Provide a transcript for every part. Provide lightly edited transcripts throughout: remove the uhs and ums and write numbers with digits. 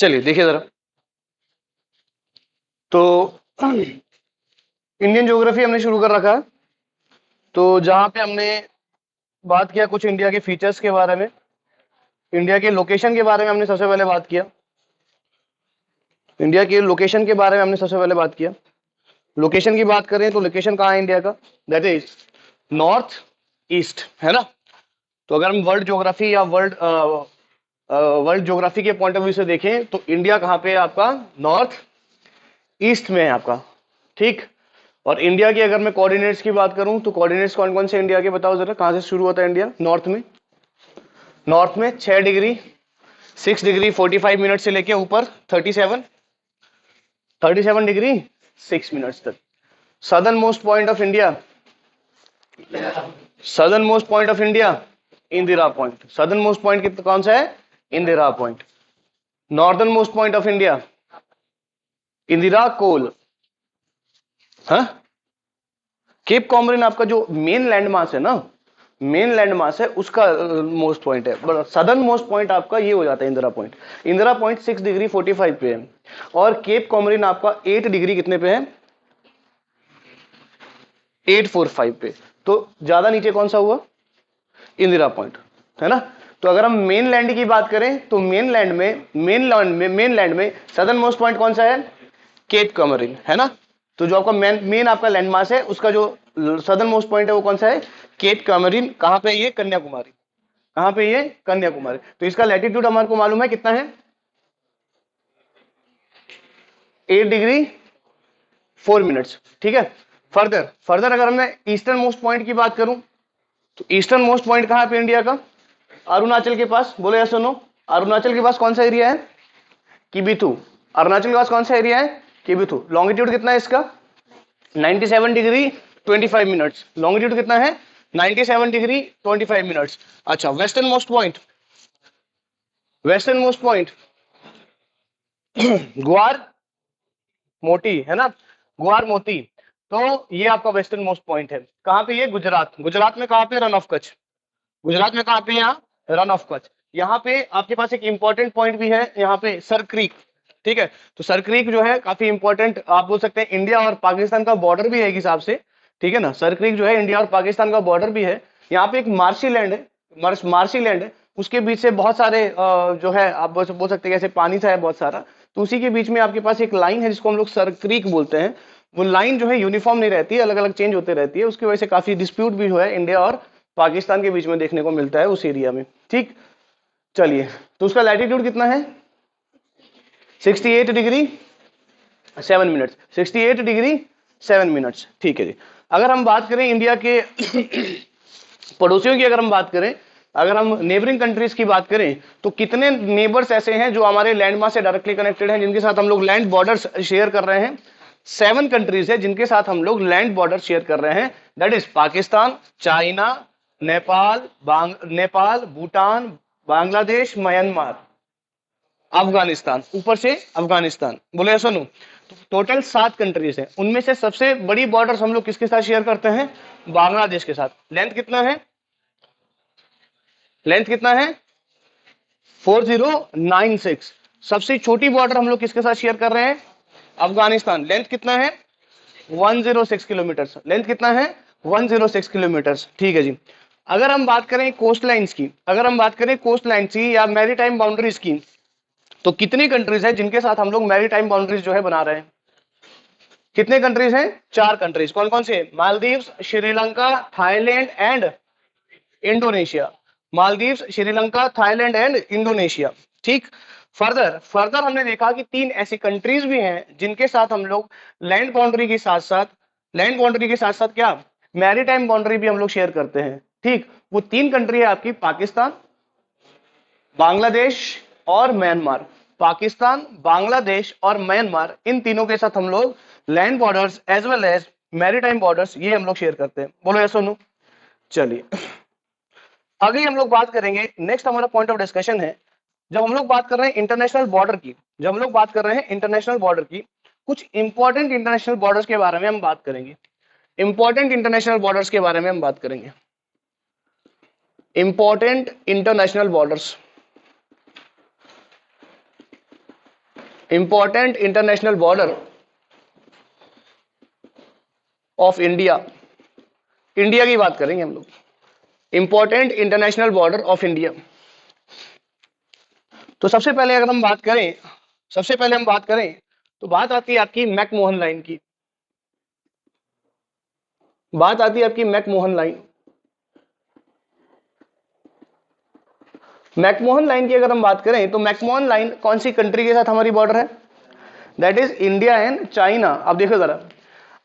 चलिए देखिए जरा। तो इंडियन ज्योग्राफी हमने शुरू कर रखा है। तो जहां पे हमने बात किया कुछ इंडिया के फीचर्स के बारे में, इंडिया के लोकेशन के बारे में हमने सबसे पहले बात किया। इंडिया के लोकेशन के बारे में हमने सबसे पहले बात किया। लोकेशन की बात करें तो लोकेशन कहाँ है इंडिया का? दैट इज नॉर्थ ईस्ट, है ना। तो अगर हम वर्ल्ड ज्योग्राफी या वर्ल्ड ज्योग्राफी के पॉइंट ऑफ व्यू से देखें तो इंडिया कहाँ पे है आपका? नॉर्थ ईस्ट में है आपका, ठीक। और इंडिया की अगर मैं कोऑर्डिनेट्स की बात करूं तो कोऑर्डिनेट्स कौन कौन से इंडिया के बताओ जरा, कहां से शुरू होता है इंडिया? नॉर्थ में 6 डिग्री 6 डिग्री 45 मिनट से लेके ऊपर 37 डिग्री 6 मिनट्स तक। Southern most point of India, southern most point of India Indira point. Southern most point कौन सा है? Indira point. Northern most point of India Indira Col. हाँ, केप कॉमरिन आपका जो मेन लैंड मास है ना, मेन लैंड मास है उसका मोस्ट पॉइंट है। सदर्न मोस्ट पॉइंट आपका ये हो जाता है Indira point. Indira point 6 degree 45 पे है और केप कॉमरिन आपका 8 डिग्री कितने पे है? 845 पे। तो ज्यादा नीचे कौन सा हुआ? इंदिरा पॉइंट, है ना। तो अगर हम मेन लैंड की बात करें तो मेन लैंड में सदर्न मोस्ट पॉइंट कौन सा है? केप कॉमरिन, है ना। तो जो आपका मेन आपका लैंडमास है उसका जो सदर्न मोस्ट पॉइंट है वो कौन सा है? Cape Comorin. कहां पे? ये कन्याकुमारी। कहां पे? ये कन्याकुमारी। तो इसका लैटिट्यूड हमारे को मालूम है कितना है? 8 डिग्री 4 मिनट्स, ठीक है। फर्दर फर्दर अगर मैं ईस्टर्न मोस्ट पॉइंट की बात करूं तो ईस्टर्न मोस्ट पॉइंट कहां पे इंडिया का? अरुणाचल के पास। बोलो या सुनो, अरुणाचल के पास कौन सा एरिया है? किबिथु। अरुणाचल के पास कौन सा एरिया है? किबिथु। लॉन्गिट्यूड कितना है इसका? 97 डिग्री 25 मिनट्स। लॉन्गिट्यूड कितना है? 97 डिग्री 25 मिनट्स। अच्छा, western most point, western most point ग्वार मोती, है ना, ग्वार मोती। तो ये आपका वेस्टर्न मोस्ट पॉइंट है। कहां पे? ये गुजरात। गुजरात में कहां पे? Run of Kutch. गुजरात में कहां पे? यहाँ रन ऑफ कच्छ। यहाँ पे आपके पास एक इंपॉर्टेंट पॉइंट भी है, यहाँ पे सर क्रीक, ठीक है। तो सर क्रीक जो है काफी इंपॉर्टेंट, आप बोल सकते हैं इंडिया और पाकिस्तान का बॉर्डर भी है एक हिसाब से, ठीक है ना। सर क्रीक जो है इंडिया और पाकिस्तान का बॉर्डर भी है। यहाँ पे एक मार्शी लैंड है, मार्शी लैंड है, उसके बीच से बहुत सारे जो है आप बोल सकते हैं जैसे पानी सा है बहुत सारा। तो उसी के बीच में आपके पास एक लाइन है जिसको हम लोग सर क्रीक बोलते हैं। वो लाइन जो है यूनिफॉर्म नहीं रहती है, अलग अलग चेंज होते रहती है, उसकी वजह से काफी डिस्प्यूट भी जो है इंडिया और पाकिस्तान के बीच में देखने को मिलता है उस एरिया में, ठीक। चलिए, तो उसका लैटिट्यूड कितना है? 68 डिग्री 7 मिनट्स। 68 डिग्री 7 मिनट्स, ठीक है जी। अगर हम बात करें इंडिया के पड़ोसियों की, अगर हम बात करें, अगर हम नेबरिंग कंट्रीज की बात करें तो कितने नेबर्स ऐसे हैं जो हमारे लैंड मास से डायरेक्टली कनेक्टेड हैं, जिनके साथ हम लोग लैंड बॉर्डर्स शेयर कर रहे हैं? 7 कंट्रीज है जिनके साथ हम लोग लैंड बॉर्डर शेयर कर रहे हैं। That is Pakistan, China, Nepal, Bhutan, Bangladesh, Myanmar, Afghanistan, ऊपर से अफगानिस्तान। बोले सुनो, तो टोटल 7 कंट्रीज हैं। उनमें से सबसे बड़ी बॉर्डर हम लोग किसके साथ शेयर करते हैं? बांग्लादेश के साथ। लेंथ कितना है? लेंथ कितना है? 4096। सबसे छोटी बॉर्डर हम लोग किसके साथ शेयर कर रहे हैं? अफगानिस्तान। लेंथ कितना है? 106 किलोमीटर। लेंथ कितना है? 106 किलोमीटर, ठीक है जी। अगर हम बात करें कोस्ट लाइन्स की, अगर हम बात करें कोस्ट लाइन्स की या मैरीटाइम बाउंड्रीज की, तो कितनी कंट्रीज है जिनके साथ हम लोग मैरीटाइम बाउंड्रीज जो है बना रहे हैं? कितने कंट्रीज हैं? 4 कंट्रीज। कौन कौन से? Maldives, Sri Lanka, Thailand and Indonesia. Maldives, Sri Lanka, Thailand and Indonesia, ठीक। फर्दर फर्दर हमने देखा कि 3 ऐसी कंट्रीज भी हैं जिनके साथ हम लोग लैंड बाउंड्री के साथ साथ, लैंड बाउंड्री के साथ साथ क्या, मैरीटाइम बाउंड्री भी हम लोग शेयर करते हैं, ठीक। वो 3 कंट्री है आपकी, पाकिस्तान, बांग्लादेश और म्यांमार। पाकिस्तान, बांग्लादेश और म्यांमार, इन तीनों के साथ हम लोग land borders as well as maritime borders ये हम लोग शेयर करते हैं। बोलो यस और नो। चलिए, आगे हम लोग बात करेंगे, नेक्स्ट हमारा पॉइंट ऑफ डिस्कशन है, जब हम लोग बात कर रहे हैं इंटरनेशनल बॉर्डर की, जब हम लोग बात कर रहे हैं इंटरनेशनल बॉर्डर की, कुछ इंपॉर्टेंट इंटरनेशनल बॉर्डर्स के बारे में हम बात करेंगे। इंपॉर्टेंट इंटरनेशनल बॉर्डर्स के बारे में हम बात करेंगे। Important international borders, important international border of India, India की बात करेंगे हम लोग, important international border of India. तो सबसे पहले अगर हम बात करें, सबसे पहले हम बात करें तो बात आती है आपकी मैकमोहन लाइन की, बात आती है आपकी मैकमोहन लाइन। मैकमोहन लाइन की अगर हम बात करें तो मैकमोहन लाइन कौन सी कंट्री के साथ हमारी बॉर्डर है? That is India and China. अब देखो जरा,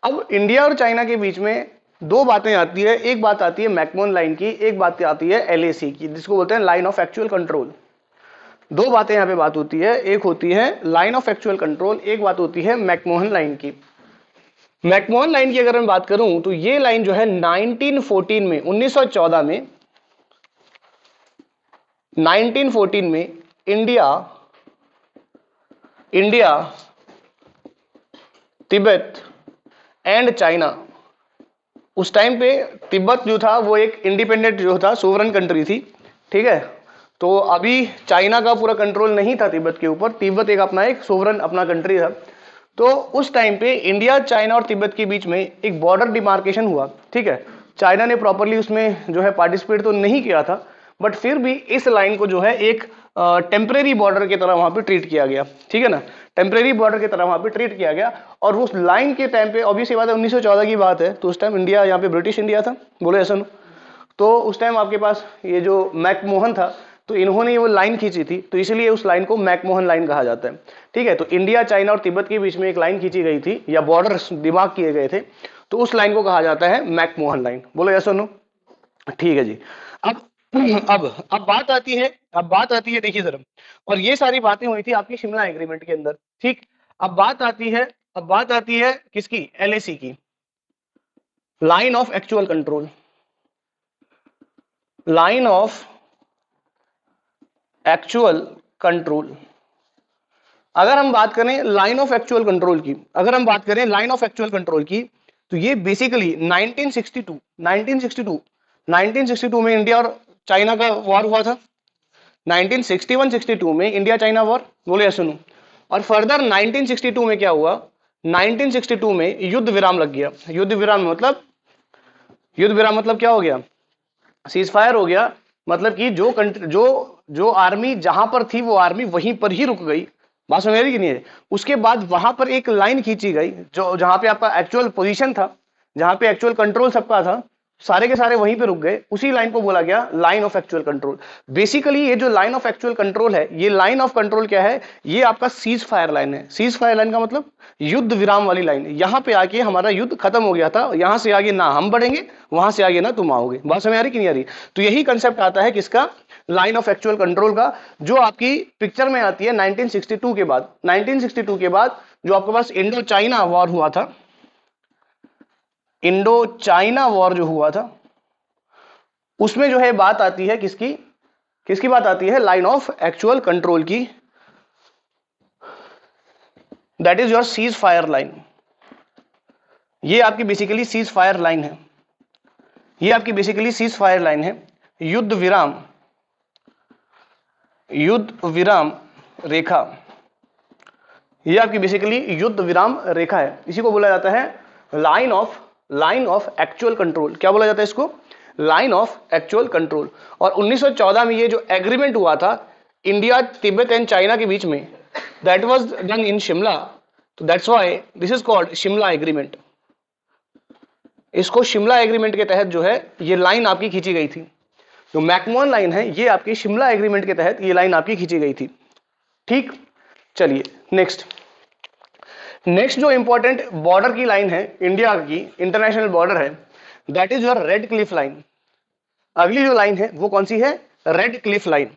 अब इंडिया और चाइना के बीच में दो बातें आती है, एक बात आती है मैकमोहन लाइन की, एक बात आती है एलएसी की, जिसको बोलते हैं लाइन ऑफ एक्चुअल कंट्रोल। दो बातें यहाँ पे बात होती है, एक होती है लाइन ऑफ एक्चुअल कंट्रोल, एक बात होती है मैकमोहन लाइन की। मैकमोहन लाइन की अगर मैं बात करूं तो ये लाइन जो है 1914 में, 1914 में, 1914 में इंडिया तिब्बत एंड चाइना, उस टाइम पे तिब्बत जो था वो एक इंडिपेंडेंट जो था सोवरन कंट्री थी, ठीक है। तो अभी चाइना का पूरा कंट्रोल नहीं था तिब्बत के ऊपर, तिब्बत एक अपना एक सोवरन अपना कंट्री था। तो उस टाइम पे इंडिया, चाइना और तिब्बत के बीच में एक बॉर्डर डिमार्केशन हुआ, ठीक है। चाइना ने प्रॉपरली उसमें जो है पार्टिसिपेट तो नहीं किया था, बट फिर भी इस लाइन को जो है एक टेम्परेरी बॉर्डर की तरह वहां पे ट्रीट किया गया, ठीक है ना, टेम्परेरी बॉर्डर की तरह वहां पे ट्रीट किया गया। और उस लाइन के टाइम पे ऑब्वियस बात है 1914 की बात है, तो उस टाइम इंडिया यहाँ पे ब्रिटिश इंडिया था, बोले ऐसा। तो उस टाइम आपके पास ये जो मैकमोहन था, तो इन्होंने वो लाइन खींची थी, तो इसलिए उस लाइन को मैकमोहन लाइन कहा जाता है, ठीक है। तो इंडिया, चाइना और तिब्बत के बीच में एक लाइन खींची गई थी या बॉर्डर दिमाग किए गए थे, तो उस लाइन को कहा जाता है मैकमोहन लाइन, बोलो यस और नो, ठीक है जी। अब बात आती है, अब बात आती है, देखिए जरा, और ये सारी बातें हुई थी आपकी शिमला एग्रीमेंट के अंदर, ठीक। अब बात आती है, अब बात आती है किसकी? एलएसी की, line of actual control, line of actual control. अगर हम बात करें लाइन ऑफ एक्चुअल कंट्रोल की, अगर हम बात करें लाइन ऑफ एक्चुअल कंट्रोल की, तो ये बेसिकली 1962 में इंडिया और चाइना का वॉर हुआ था, 1961-62 में इंडिया चाइना वॉर, बोले सुनो। और फर्दर 1962 में क्या हुआ? 1962 में युद्ध विराम लग गया। युद्ध विराम मतलब, युद्ध विराम मतलब क्या हो गया? सीज फायर हो गया। मतलब कि जो कंट्री, जो आर्मी जहां पर थी वो आर्मी वहीं पर ही रुक गई, बात समझ रही कि नहीं है। उसके बाद वहां पर एक लाइन खींची गई, जो जहां पे आपका एक्चुअल पोजीशन था, जहां पे एक्चुअल कंट्रोल सबका था, सारे के सारे वहीं पे रुक गए, उसी लाइन को बोला गया line of actual control. Basically ये जो लाइन ऑफ एक्चुअल कंट्रोल है, ये लाइन ऑफ कंट्रोल क्या है? ये आपका सीज फायर लाइन है। सीज फायर लाइन का मतलब युद्ध विराम वाली लाइन। यहां पे आके हमारा युद्ध खत्म हो गया था, यहां से आगे ना हम बढ़ेंगे, वहां से आगे ना तुम आओगे। बात समझ आ रही कि नहीं आ रही? तो यही कंसेप्ट आता है किसका? लाइन ऑफ एक्चुअल कंट्रोल का, जो आपकी पिक्चर में आती है 1962 के बाद। 1962 के बाद जो आपके पास इंडो चाइना वॉर हुआ था, इंडो चाइना वॉर जो हुआ था, उसमें जो है बात आती है किसकी? किसकी बात आती है? लाइन ऑफ एक्चुअल कंट्रोल की। That is your cease fire line. ये आपकी बेसिकली सीज फायर लाइन है, ये आपकी बेसिकली सीज फायर लाइन है। युद्ध विराम, युद्ध विराम रेखा, ये आपकी बेसिकली युद्ध विराम रेखा है। इसी को बोला जाता है लाइन ऑफ एक्चुअल कंट्रोल। क्या बोला जाता है इसको? Line of actual control. और 1914 में ये जो एग्रीमेंट हुआ था इंडिया, तिब्बत एंड चाइना के बीच में, that was done in Shimla, तो that's why this is called Shimla agreement. इसको शिमला एग्रीमेंट के तहत जो है ये लाइन आपकी खींची गई थी। जो मैकमोहन लाइन है ये आपकी शिमला एग्रीमेंट के तहत ये लाइन आपकी खींची गई थी, ठीक। चलिए नेक्स्ट जो इंपॉर्टेंट बॉर्डर की लाइन है इंडिया की, इंटरनेशनल बॉर्डर है, that is your red Cliff line. अगली जो लाइन है वो कौन सी है? Red Cliff line.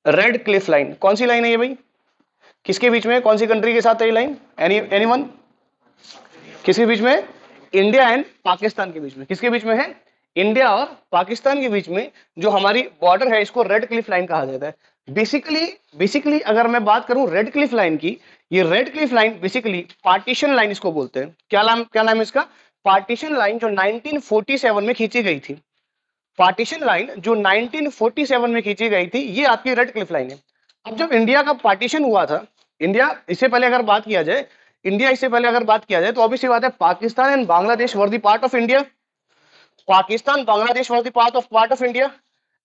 Red Cliff line कौन सी लाइन है ये भाई? किसके बीच में, कौन सी कंट्री के साथ है ये लाइन? एनीवन? किसके बीच में? इंडिया एंड पाकिस्तान के बीच में। किसके बीच में है? इंडिया और पाकिस्तान के बीच में जो हमारी बॉर्डर है इसको रेड क्लिफ लाइन कहा जाता है। बेसिकली अगर मैं बात करूं रेड क्लिफ लाइन की, ये red Cliff line basically partition line इसको बोलते हैं। क्या नाम है इसका? पार्टीशन लाइन, जो 1947 में खींची गई थी। पार्टीशन लाइन जो 1947 में खींची गई थी, ये आपकी रेड क्लिफ लाइन है। अब जब इंडिया का पार्टीशन हुआ था इंडिया इससे पहले अगर बात किया जाए, इंडिया इससे पहले अगर बात किया जाए तो ऑब्वियस सी बात है Pakistan and Bangladesh were the part of India. Pakistan Bangladesh were the part of India,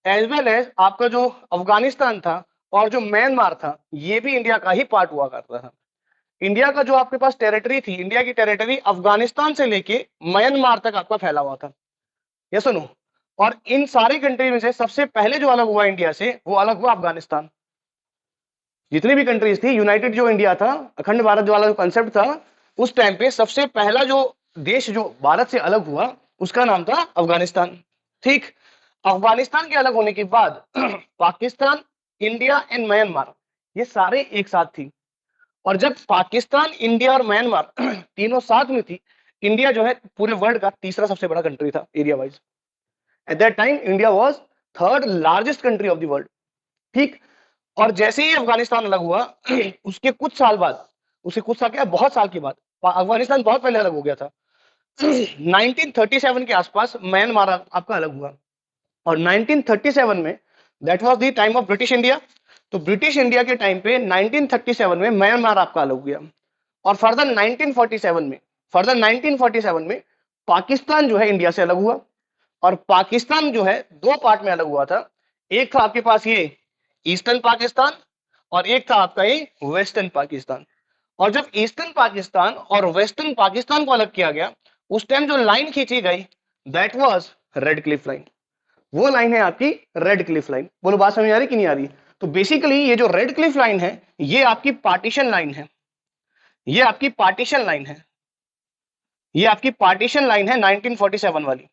as well as आपका जो अफगानिस्तान था और जो म्यांमार था ये भी इंडिया का ही पार्ट हुआ करता था। इंडिया का जो आपके पास टेरिटरी थी, इंडिया की टेरिटरी अफगानिस्तान से लेके म्यांमार तक आपका फैला हुआ था, ये सुनो। और इन सारी कंट्री में से सबसे पहले जो अलग हुआ इंडिया से वो अलग हुआ अफगानिस्तान। जितनी भी कंट्रीज थी, यूनाइटेड जो इंडिया था, अखंड भारत वाला जो कंसेप्ट था, उस टाइम पे सबसे पहला जो देश जो भारत से अलग हुआ उसका नाम था अफगानिस्तान। ठीक, अफगानिस्तान के अलग होने के बाद पाकिस्तान, इंडिया एंड म्यांमार ये सारे एक साथ थी। और जब पाकिस्तान, इंडिया और म्यांमार तीनों साथ में थी, इंडिया जो है पूरे वर्ल्ड का तीसरा सबसे बड़ा कंट्री था area wise. At that time India was third largest country of the world. ठीक, और जैसे ही अफगानिस्तान अलग हुआ उसके कुछ साल बाद, उसके कुछ साल क्या बहुत साल के बाद, अफगानिस्तान बहुत पहले अलग हो गया था 1937 के आसपास म्यांमार आपका अलग हुआ। और 1937 में that was the time of British India. तो ब्रिटिश इंडिया के टाइम पे 1937 में म्यांमार आपका अलग हो गया। और फर्दर 1947 में पाकिस्तान जो है इंडिया से अलग हुआ। और पाकिस्तान जो है दो पार्ट में अलग हुआ था, एक था आपके पास ये ईस्टर्न पाकिस्तान और एक था आपका ये वेस्टर्न पाकिस्तान। और जब ईस्टर्न पाकिस्तान और वेस्टर्न पाकिस्तान को अलग किया गया उस टाइम जो लाइन खींची गई that was red Cliff line. वो लाइन है आपकी रेड क्लिफ लाइन। बोलो बात समझ आ रही कि नहीं आ रही? तो बेसिकली ये जो रेड क्लिफ लाइन है ये आपकी पार्टीशन लाइन है, ये आपकी पार्टीशन लाइन है, ये आपकी पार्टीशन लाइन है 1947 वाली,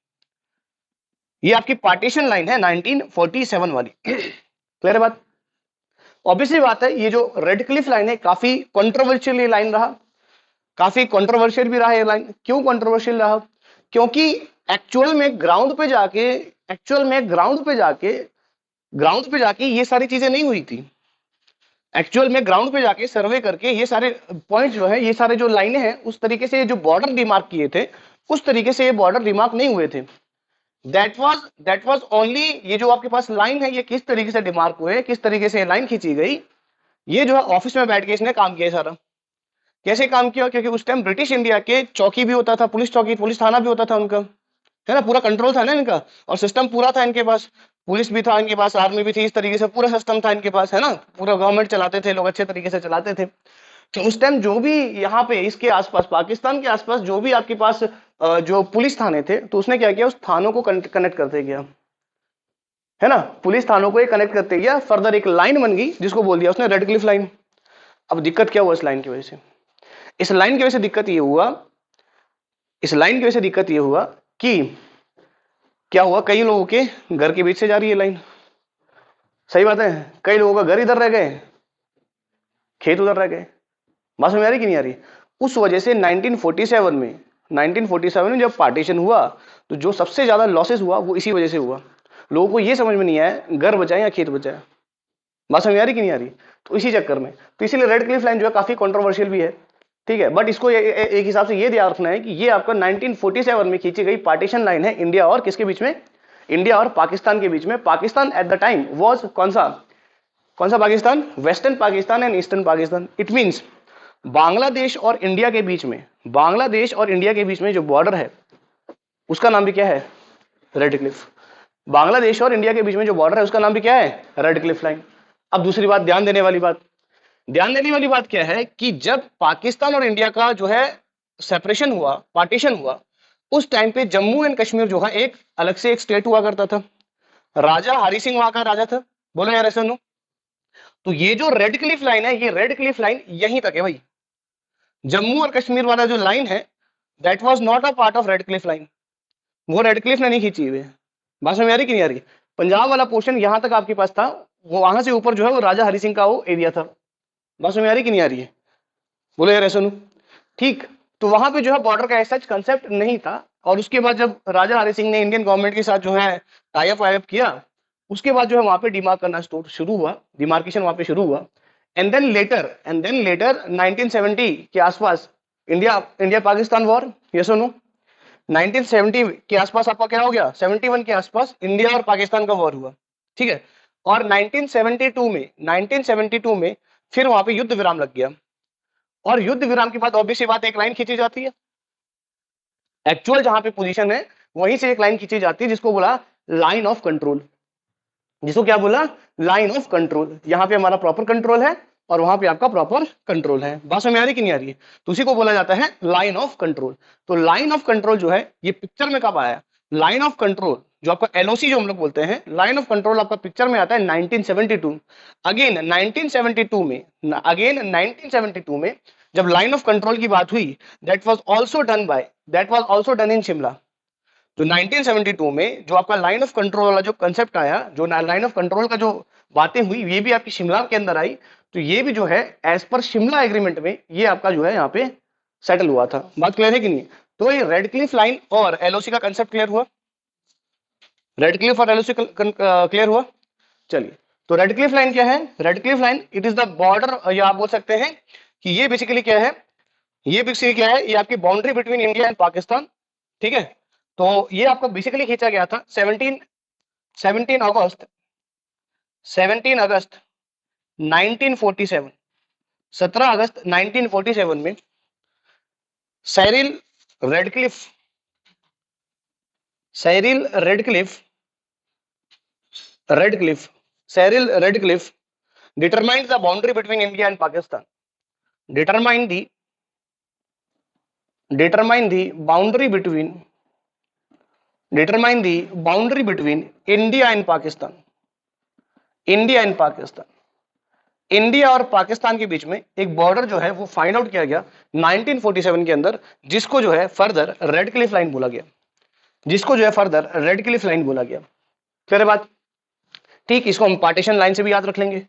ये आपकी पार्टीशन लाइन है 1947 वाली। क्लियर है बात? ऑब्वियसली बात है ये जो रेड क्लिफ लाइन है काफी कंट्रोवर्शियल ये लाइन रहा, काफी कंट्रोवर्शियल भी रहा ये लाइन। क्यों कंट्रोवर्शियल रहा? क्योंकि एक्चुअल में ग्राउंड पे जाके, ग्राउंड पे जाके ये सारी चीजें नहीं हुई थी। एक्चुअल में ग्राउंड पे जाके सर्वे करके ये सारे पॉइंट जो है, ये सारे जो लाइनें हैं उस तरीके से जो बॉर्डर रिमार्क किए थे उस तरीके से ये बॉर्डर रिमार्क नहीं हुए थे। दैट वाज ओनली, ये जो आपके पास लाइन है ये किस तरीके से डिमार्क हुए, किस तरीके से लाइन खींची गई, ये जो है ऑफिस में बैठ के इसने काम किया सारा। कैसे काम किया? क्योंकि उस टाइम ब्रिटिश इंडिया के चौकी भी होता था, पुलिस चौकी, पुलिस थाना भी होता था उनका, है ना, पूरा कंट्रोल था ना इनका, और सिस्टम पूरा था इनके पास, पुलिस भी था इनके पास, आर्मी भी थी, इस तरीके से पूरा सिस्टम था इनके पास, है ना, पूरा गवर्नमेंट चलाते थे लोग, अच्छे तरीके से चलाते थे। तो उस टाइम जो भी यहाँ पे इसके आसपास, पाकिस्तान के आसपास जो भी आपके पास जो पुलिस थाने थे तो उसने क्या किया, उस थानों को कनेक्ट करते गया, है ना, पुलिस थानों को कनेक्ट करते गया। फर्दर एक लाइन बन गई जिसको बोल दिया उसने रेड क्लिफ लाइन। अब दिक्कत क्या हुआ इस लाइन की वजह से? इस लाइन की वजह से दिक्कत ये हुआ, इस लाइन की वजह से दिक्कत ये हुआ कि क्या हुआ, कई लोगों के घर के बीच से जा रही है लाइन। सही बात है, कई लोगों का घर इधर रह गए, खेत उधर रह गए। बात समझ आ रही कि नहीं आ रही? उस वजह से 1947 में जब पार्टीशन हुआ तो जो सबसे ज्यादा लॉसेस हुआ वो इसी वजह से हुआ। लोगों को ये समझ में नहीं आया घर बचाए या खेत बचाए। बात समझ आ रही कि नहीं आ रही? तो इसी चक्कर में, तो इसीलिए रेड क्लिफ लाइन जो है काफी कंट्रोवर्शियल भी है, ठीक है। बट इसको एक हिसाब से ये ध्यान रखना है कि ये आपका 1947 में खींची गई पार्टीशन लाइन है इंडिया और किसके बीच में, इंडिया और पाकिस्तान के बीच में। Pakistan at the time was कौन सा Pakistan? Western Pakistan and eastern Pakistan. It means Bangladesh और इंडिया के बीच में, बांग्लादेश और इंडिया के बीच में जो बॉर्डर है उसका नाम भी क्या है? Red Cliff. बांग्लादेश और इंडिया के बीच में जो बॉर्डर है उसका नाम भी क्या है? Red Cliff line. अब दूसरी बात, ध्यान देने वाली बात क्या है कि जब पाकिस्तान और इंडिया का जो है सेपरेशन हुआ, पार्टीशन हुआ, उस टाइम पे जम्मू एंड कश्मीर जो है एक अलग से एक स्टेट हुआ करता था। राजा हरि सिंह वहां का राजा था। बोलो यार ऐसा नो। तो ये जो रेड क्लिफ लाइन है, ये रेड क्लिफ लाइन यहीं तक है भाई। जम्मू और कश्मीर वाला जो लाइन है that was not a part of red Cliff line, वो रेड क्लिफ ने नहीं खींची हुई है। बात समझ आ रही कि नहीं आ रही? पंजाब वाला पोर्शन यहां तक आपके पास था, वो वहां से ऊपर जो है वो राजा हरि सिंह का वो एरिया था। बात समझ आ रही कि नहीं आ रही है? बोलो यार ऐसा नो। ठीक, तो वहां पे जो है बॉर्डर का ऐसा कंसेप्ट नहीं था। और उसके बाद जब राजा हरि सिंह ने इंडियन गवर्नमेंट के साथ जो है टाई अप किया, उसके बाद जो है वहां पे डिमार्क करना शुरू हुआ, डिमार्केशन वहां पे शुरू हुआ। एंड देन लेटर 1970 के आसपास इंडिया पाकिस्तान वॉर, यस और नो। 1970 के आसपास आपका क्या हो गया, 71 के आसपास इंडिया और पाकिस्तान का वॉर हुआ, ठीक है। और 1972 में फिर वहां पे युद्ध विराम लग गया, और युद्ध विराम के बाद ऑब्वियस बात एक लाइन खींची जाती है, एक्चुअल जहां पे पोजीशन है वहीं से एक लाइन खींची जाती है, जिसको बोला लाइन ऑफ कंट्रोल। जिसको क्या बोला? Line of control. यहां पे हमारा प्रॉपर कंट्रोल है और वहां पे आपका प्रॉपर कंट्रोल है। बात समझ में आ रही कि नहीं आ रही है? तो उसी को बोला जाता है लाइन ऑफ कंट्रोल। तो लाइन ऑफ कंट्रोल जो है ये पिक्चर में कब आया? लाइन ऑफ कंट्रोल जो आपका एलओसी जो हम लोग बोलते हैं, लाइन ऑफ कंट्रोल आपका पिक्चर में आता है 1972। अगेन 1972 में जब लाइन ऑफ कंट्रोल की बात हुई, that was also done in Shimla. तो 1972 में जो आपका लाइन ऑफ कंट्रोल वाला जो कंसेप्ट आया, जो लाइन ऑफ कंट्रोल का जो बातें हुई, ये भी आपकी शिमला के अंदर आई। तो ये भी जो है एज पर शिमला एग्रीमेंट में ये आपका जो है यहाँ पे सेटल हुआ था। बात क्लियर है कि नहीं? तो ये रेड क्लिफ लाइन और एलओसी का कंसेप्ट क्लियर हुआ? रेड क्लिफ और एलओसी क्लियर हुआ? चलिए, तो रेड क्लिफ लाइन क्या है? Red Cliff line it is the border, या आप बोल सकते हैं कि ये बेसिकली क्या है, ये बेसिकली क्या है, ये आपकी boundary between India and Pakistan. ठीक है, तो ये आपका बेसिकली खींचा गया था 17 अगस्त 1947, 17 अगस्त 1947 में सैरिल Radcliffe determined the boundary between India and Pakistan. Determine the boundary between India and Pakistan. India और पाकिस्तान के बीच में एक बॉर्डर जो है वो फाइंड आउट किया गया 1947 के अंदर, जिसको जो है फर्दर रेड क्लिफ लाइन बोला गया। क्लियर है बात? ठीक, इसको हम पार्टीशन लाइन से भी याद रख लेंगे।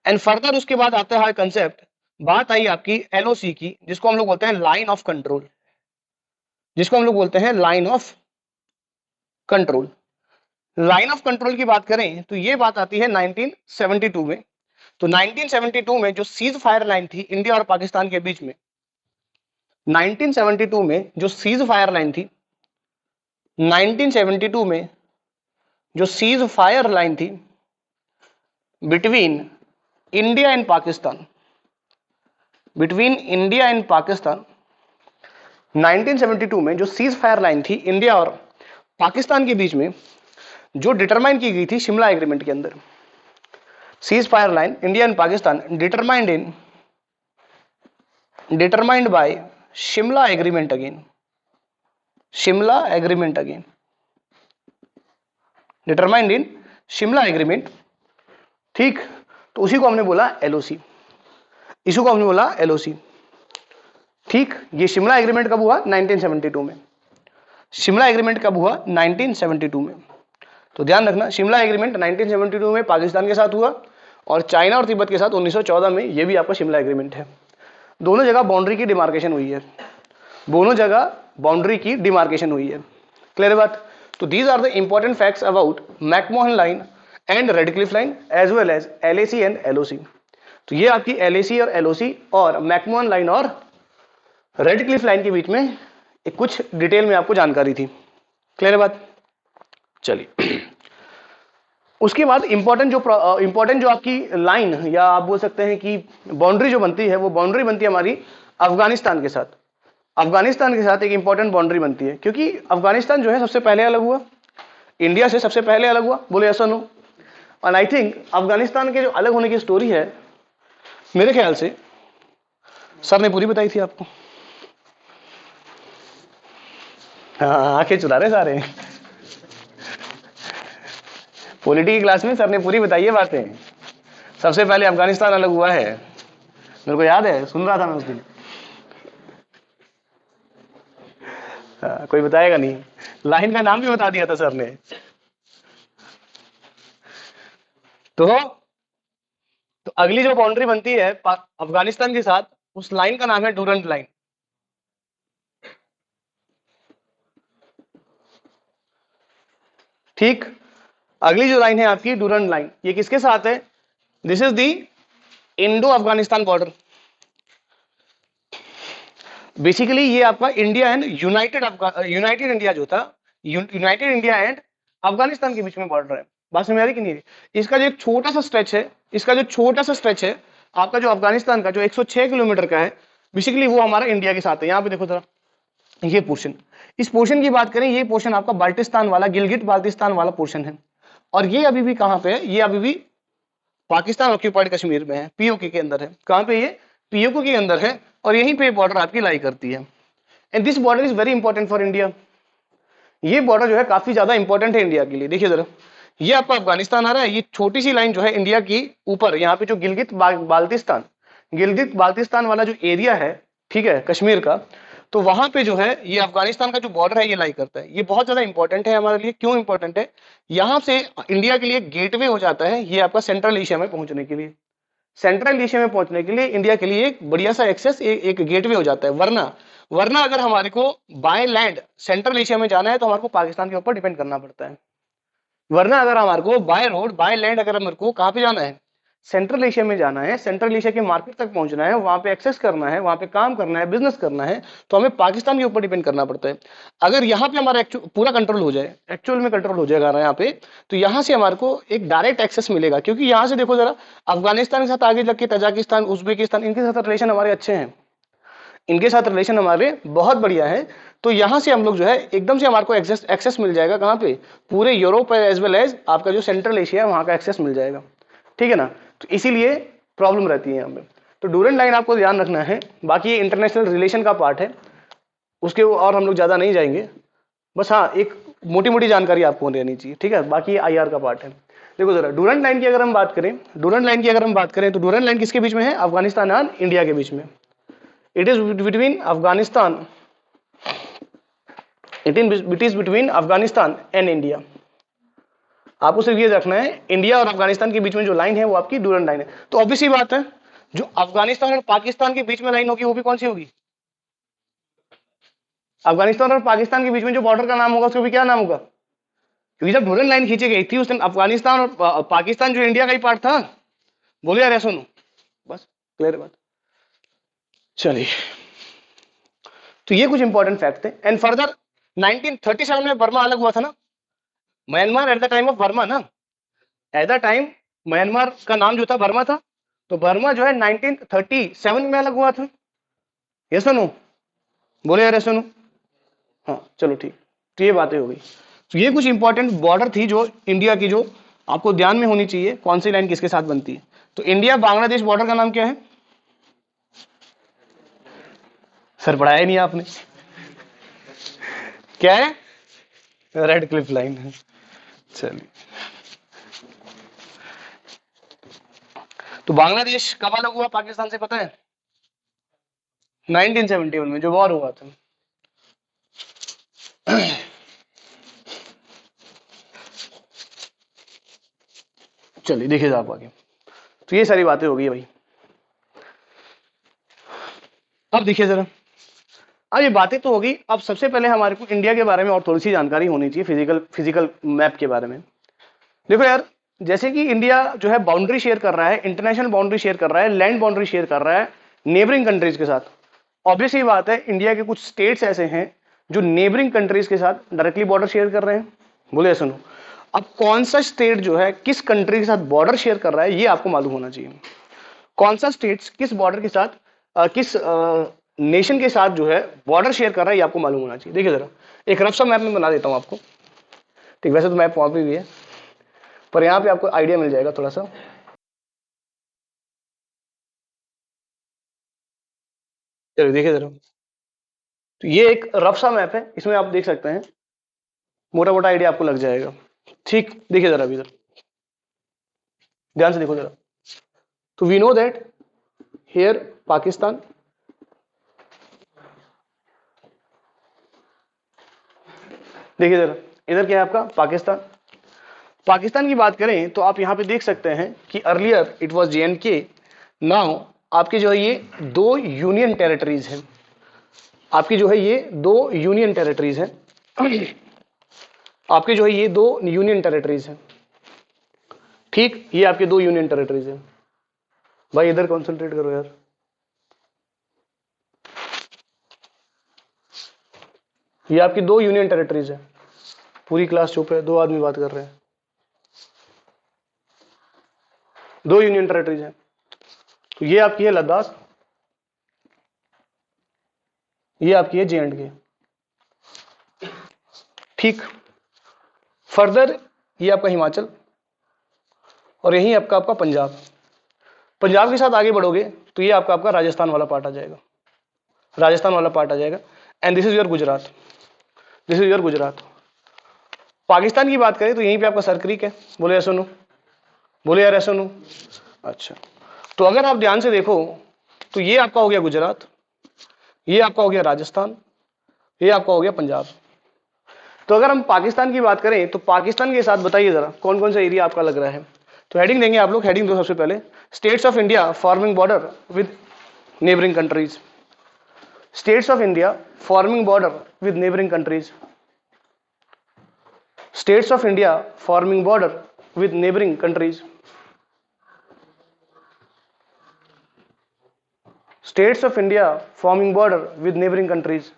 एंड फर्दर उसके बाद आता है कंसेप्ट, बात आई आपकी एलओसी की, जिसको हम लोग बोलते हैं line of control. Line of control की बात करें तो ये बात आती है 1972 में। तो 1972 में जो सीज फायर लाइन थी इंडिया और पाकिस्तान के बीच में, 1972 में जो सीज फायर लाइन थी, 1972 में जो सीज फायर लाइन थी बिटवीन इंडिया एंड पाकिस्तान, 1972 में जो सीज फायर लाइन थी इंडिया और पाकिस्तान के बीच में, जो डिटरमाइन की गई थी शिमला एग्रीमेंट के अंदर। Cease fire line India and Pakistan determined by Shimla agreement again, determined in Shimla agreement. ठीक, तो उसी को हमने बोला एलओसी, ठीक, ये शिमला एग्रीमेंट कब हुआ? 1972 में। शिमला एग्रीमेंट कब हुआ? 1972 में। तो ध्यान रखना, शिमला एग्रीमेंट 1972 में पाकिस्तान के साथ हुआ और चाइना और तिब्बत के साथ 1914 में। ये भी आपका शिमला एग्रीमेंट है। दोनों जगह बाउंड्री की डिमार्केशन हुई है। क्लियर बात? तो these are the important facts about McMahon line and Radcliffe line as well as LAC and LOC. तो ये आपकी एलएसी और एलओसी और मैकमोहन लाइन और रेड क्लिफ लाइन के बीच में कुछ डिटेल में आपको जानकारी थी। क्लियर बात? चलिए, उसके बाद इंपॉर्टेंट जो आपकी लाइन, या आप बोल सकते हैं कि बाउंड्री जो बनती है, वो बाउंड्री बनती है हमारी अफगानिस्तान के साथ। एक इंपॉर्टेंट बाउंड्री बनती है, क्योंकि अफगानिस्तान जो है सबसे पहले अलग हुआ, इंडिया से सबसे पहले अलग हुआ। बोले ऐसा नो? और आई थिंक अफगानिस्तान के जो अलग होने की स्टोरी है, मेरे ख्याल से सर ने पूरी बताई थी आपको। हाँ, आंखें चुरा रहे सारे। पॉलिटी की क्लास में सर ने पूरी बताई है बातें। सबसे पहले अफगानिस्तान अलग हुआ है, मेरे को याद है, सुन रहा था मैं उस दिन। कोई बताएगा नहीं, लाइन का नाम भी बता दिया था सर ने। तो अगली जो बाउंड्री बनती है अफगानिस्तान के साथ, उस लाइन का नाम है डूरंट लाइन। ठीक, अगली जो लाइन है आपकी डूरंट लाइन, ये किसके साथ है? This is the Indo Afghanistan border. Basically ये आपका इंडिया एंड यूनाइटेड इंडिया जो था, यूनाइटेड इंडिया एंड अफगानिस्तान के बीच में बॉर्डर है। बात समझ आ रही कि नहीं? इसका जो छोटा सा स्ट्रेच है, आपका जो अफगानिस्तान का जो 106 किलोमीटर का है, बेसिकली वो हमारा इंडिया के साथ है। यहाँ पे देखो जरा ये पोर्शन, इस पोर्शन की बात करें, ये पोर्शन आपका बाल्टिस्तान वाला, गिलगिट बाल्टिस्तान वाला पोर्शन है। और ये अभी भी कहां पे है, ये अभी भी पाकिस्तान ऑक्यूपाइड कश्मीर में है, पीओके के अंदर है। कहां पे, ये पीओके के अंदर है, और यहीं पे बॉर्डर आपकी लाई करती है। And this border is very important for India. ये बॉर्डर जो है काफी ज्यादा इंपॉर्टेंट है इंडिया के लिए। देखिए जरा, ये आपका अफगानिस्तान आ रहा है, ये छोटी सी लाइन जो है इंडिया की ऊपर, यहाँ पे जो बाल्टिस्तान गिलगित बाल्टिस्तान वाला जो एरिया है, ठीक है, कश्मीर का, तो वहां पे जो है ये अफगानिस्तान का जो बॉर्डर है ये लाई करता है। ये बहुत ज्यादा इंपॉर्टेंट है हमारे लिए। क्यों इंपॉर्टेंट है, यहां से इंडिया के लिए गेटवे हो जाता है ये आपका सेंट्रल एशिया में पहुंचने के लिए। सेंट्रल एशिया में पहुंचने के लिए इंडिया के लिए एक बढ़िया सा एक्सेस, एक गेटवे हो जाता है। वरना वरना अगर हमारे को बाय लैंड सेंट्रल एशिया में जाना है तो हमारे को पाकिस्तान के ऊपर डिपेंड करना पड़ता है। वरना अगर हमारे को बाय रोड बाय लैंड अगर हमारे को कहां पे जाना है, सेंट्रल एशिया में जाना है, सेंट्रल एशिया के मार्केट तक पहुंचना है, वहां पे एक्सेस करना है, वहां पे काम करना है, बिजनेस करना है, तो हमें पाकिस्तान के ऊपर डिपेंड करना पड़ता है। अगर यहाँ पे हमारा पूरा कंट्रोल हो जाए, एक्चुअल में कंट्रोल हो जाएगा ना यहाँ पे, तो यहाँ से हमारे को एक डायरेक्ट एक्सेस मिलेगा। क्योंकि यहाँ से देखो जरा, अफगानिस्तान के साथ आगे लग के तजाकिस्तान, उज्बेकिस्तान, इनके साथ रिलेशन हमारे अच्छे हैं, इनके साथ रिलेशन हमारे बहुत बढ़िया है। तो यहां से हम लोग जो है एकदम से हमारे को एक्सेस मिल जाएगा। कहां पे, पूरे यूरोप एज वेल एज आपका जो सेंट्रल एशिया है वहां का एक्सेस मिल जाएगा। ठीक है ना, तो इसीलिए प्रॉब्लम रहती है यहाँ पे। तो डूरेंट लाइन आपको ध्यान रखना है। बाकी ये इंटरनेशनल रिलेशन का पार्ट है, उसके और हम लोग ज्यादा नहीं जाएंगे। बस हाँ, एक मोटी मोटी जानकारी आपको रहनी चाहिए। ठीक है, बाकी आईआर का पार्ट है। देखो जरा, डूरेंट लाइन की अगर हम बात करें, डूरेंट लाइन की अगर हम बात करें तो डूरेंट लाइन किसके बीच में है, अफगानिस्तान और इंडिया के बीच में। It is between Afghanistan, it is between Afghanistan and India. आपको सिर्फ ये रखना है, इंडिया और अफगानिस्तान के बीच में जो लाइन है वो आपकी डूरेंट लाइन है। तो ऑब्वियस ही बात है, जो अफगानिस्तान और पाकिस्तान के बीच में लाइन होगी वो भी कौन सी होगी, अफगानिस्तान और पाकिस्तान के बीच में जो बॉर्डर का नाम होगा उसको भी क्या नाम होगा। क्योंकि जब डूरेंट लाइन खींची गई थी उस दिन अफगानिस्तान और पाकिस्तान जो इंडिया का ही पार्ट था। बोलो यार, सुनो, बस क्लियर बात। चलिए, तो ये कुछ इंपॉर्टेंट फैक्ट थे। एंड फर्दर 1937 में बर्मा अलग हुआ था ना, Myanmar at the time of Burma ना, एट द टाइम म्यांमार का नाम जो था बर्मा था। तो बर्मा जो है 1937 में अलग हुआ था। ये सुनो, बोले यार सुनो, हाँ चलो ठीक। तो ये बातें हो गई। तो ये कुछ इंपॉर्टेंट बॉर्डर थी जो इंडिया की, जो आपको ध्यान में होनी चाहिए, कौन सी लाइन किसके साथ बनती है। तो इंडिया बांग्लादेश बॉर्डर का नाम क्या है, सर पढ़ाया नहीं आपने, क्या है, रेड क्लिफ लाइन है। चलिए, तो बांग्लादेश कब अलग हुआ पाकिस्तान से पता है, 1971 में जो वॉर हुआ था। चलिए देखिए आप आगे। तो ये सारी बातें हो गई भाई। अब देखिए जरा, अब ये बातें तो होगी। अब सबसे पहले हमारे को इंडिया के बारे में और थोड़ी सी जानकारी होनी चाहिए, फिजिकल मैप के बारे में। देखो यार, जैसे कि इंडिया जो है बाउंड्री शेयर कर रहा है, इंटरनेशनल बाउंड्री शेयर कर रहा है, लैंड बाउंड्री शेयर कर रहा है नेबरिंग कंट्रीज के साथ। ऑब्वियस ही बात है, इंडिया के कुछ स्टेट्स ऐसे हैं जो नेबरिंग कंट्रीज के साथ डायरेक्टली बॉर्डर शेयर कर रहे हैं। बोले सुनो, अब कौन सा स्टेट जो है किस कंट्री के साथ बॉर्डर शेयर कर रहा है ये आपको मालूम होना चाहिए। कौन सा स्टेट्स किस बॉर्डर के साथ किस नेशन के साथ जो है बॉर्डर शेयर कर रहा है ये आपको मालूम होना चाहिए। देखिए जरा, एक रफ सा मैप में बना देता हूं आपको। ठीक, वैसे तो मैप वहां पे भी है, पर यहां पे आपको आइडिया मिल जाएगा थोड़ा सा। चलिए देखिए जरा, तो ये एक रफ सा मैप है, इसमें आप देख सकते हैं, मोटा मोटा आइडिया आपको लग जाएगा। ठीक, देखिए जरा अभी इधर ध्यान से देखो जरा। तो we know that here Pakistan, देखिए जरा इधर क्या है आपका पाकिस्तान। पाकिस्तान की बात करें तो आप यहां पे देख सकते हैं कि earlier it was JNK, now आपके जो है ये दो यूनियन टेरिटरीज हैं। आपकी जो है ये दो यूनियन टेरिटरीज हैं। आपके जो है ये दो यूनियन टेरिटरीज हैं। ठीक, ये आपके दो यूनियन टेरिटरीज हैं। भाई इधर कॉन्सेंट्रेट करो यार। ये आपकी दो यूनियन टेरिटरीज है। पूरी क्लास चुप है, दो आदमी बात कर रहे हैं। दो यूनियन टेरिटरीज हैं। तो ये आपकी है लद्दाख, ये आपकी है J&K। ठीक, फर्दर ये आपका हिमाचल और यही आपका पंजाब। पंजाब के साथ आगे बढ़ोगे तो ये आपका राजस्थान वाला पार्ट आ जाएगा, राजस्थान वाला पार्ट आ जाएगा। And this is your Gujarat, this is your Gujarat. Pakistan की बात करें तो यहीं पे आपका सर क्रीक है। बोले ऐसा नो, बोले यार ऐसा नो। अच्छा, तो अगर आप ध्यान से देखो तो ये आपका हो गया गुजरात, ये आपका हो गया राजस्थान, ये आपका हो गया पंजाब। तो अगर हम पाकिस्तान की बात करें तो पाकिस्तान के साथ बताइए जरा कौन कौन सा एरिया आपका लग रहा है। तो हेडिंग देंगे आप लोग, हेडिंग दो सबसे पहले, states of India forming border with neighbouring countries. States of India forming border with neighbouring countries. States of India forming border with neighbouring countries. States of India forming border with neighbouring countries.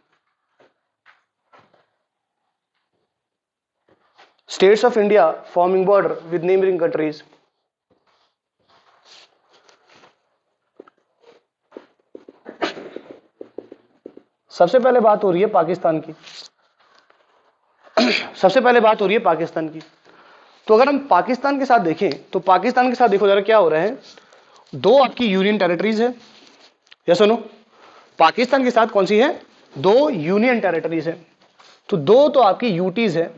States of India forming border with neighboring countries. सबसे पहले बात हो रही है पाकिस्तान की, सबसे पहले बात हो रही है पाकिस्तान की। तो अगर हम पाकिस्तान के साथ देखें तो पाकिस्तान के साथ देखो जरा क्या हो रहा है। दो आपकी यूनियन टेरिटरीज है, या सुनो, पाकिस्तान के साथ कौन सी है, दो यूनियन टेरिटरीज है। तो दो तो आपकी यूटीज है।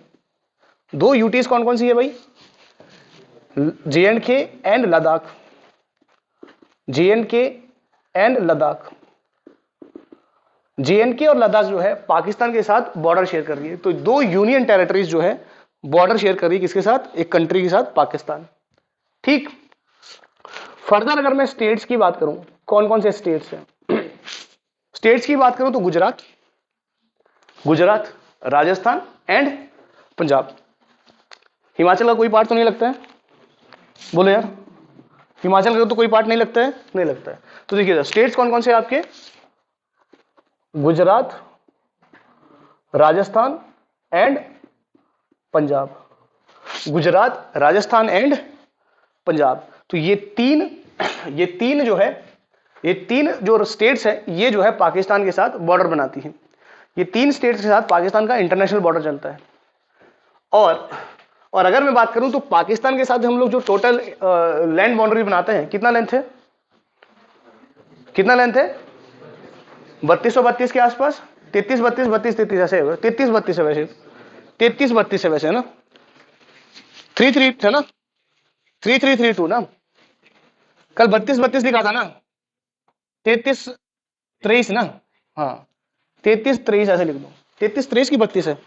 दो यूटीज कौन कौन सी है भाई, J&K and Ladakh, J&K and Ladakh. J&K और लद्दाख जो है पाकिस्तान के साथ बॉर्डर शेयर कर रही है। तो दो यूनियन टेरिटरीज जो है बॉर्डर शेयर कर रही है किसके साथ, एक कंट्री के साथ, पाकिस्तान। ठीक, फर्दर अगर मैं स्टेट्स की बात करूं, कौन कौन से स्टेट्स हैं, स्टेट्स की बात करूं तो गुजरात, गुजरात, राजस्थान एंड पंजाब। हिमाचल का कोई पार्ट तो नहीं लगता है, बोलो यार, हिमाचल का तो कोई पार्ट नहीं लगता है, नहीं लगता है। तो देखिए स्टेट्स कौन कौन से आपके, गुजरात, राजस्थान एंड पंजाब, गुजरात, राजस्थान एंड पंजाब। तो ये तीन जो है, ये तीन जो स्टेट्स है ये जो है पाकिस्तान के साथ बॉर्डर बनाती हैं। ये तीन स्टेट्स के साथ पाकिस्तान का इंटरनेशनल बॉर्डर चलता है। और अगर मैं बात करूं तो पाकिस्तान के साथ हम लोग जो टोटल लैंड बाउंड्री बनाते हैं, कितना लेंथ है, कितना लेंथ है, 3232 के आसपास, 33 32 32 33 ऐसे है, 33 32 है वैसे, 33 32 है वैसे, है ना, 33 है ना, 3332 ना, कल 32 32 लिखा था ना, 33 23 ना, हाँ 33 23 ऐसे लिख दो, 33 23 की 32 है,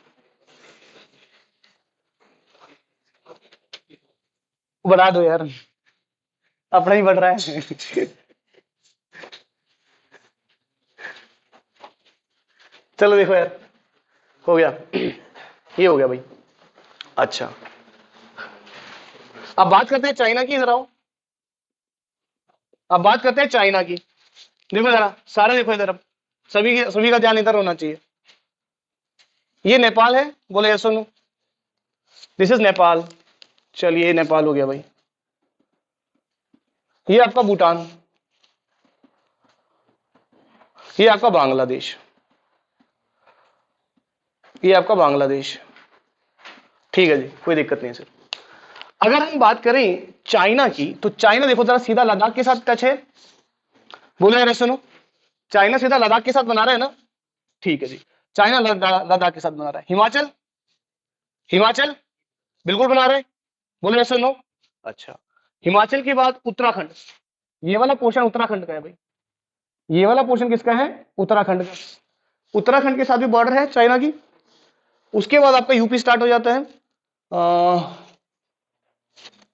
बढ़ा दो यार, अपना ही बढ़ रहा है। चलो देखो यार, हो गया, ये हो गया भाई। अच्छा, अब बात करते हैं चाइना की, इधर आओ। अब बात करते हैं चाइना की। देखो जरा सारे देखो इधर, अब सभी का ध्यान इधर होना चाहिए। ये नेपाल है, बोले यस और नो, दिस इज नेपाल। चलिए नेपाल हो गया भाई। ये आपका भूटान, ये आपका बांग्लादेश, ये आपका बांग्लादेश। ठीक है जी, कोई दिक्कत नहीं है सर। अगर हम बात करें चाइना की तो चाइना देखो जरा सीधा लद्दाख के साथ टच है, बोलो यार सुनो, चाइना सीधा लद्दाख के साथ बना रहा है ना, ठीक है जी, चाइना लद्दाख के साथ बना रहा है। हिमाचल, हिमाचल बिल्कुल बना रहा है, बोलो यार सुनो। अच्छा, हिमाचल के बाद उत्तराखंड, ये वाला पोर्शन उत्तराखंड का है भाई, ये वाला पोर्शन किसका है, उत्तराखंड का। उत्तराखंड के साथ भी बॉर्डर है चाइना की। उसके बाद आपका यूपी स्टार्ट हो जाता है,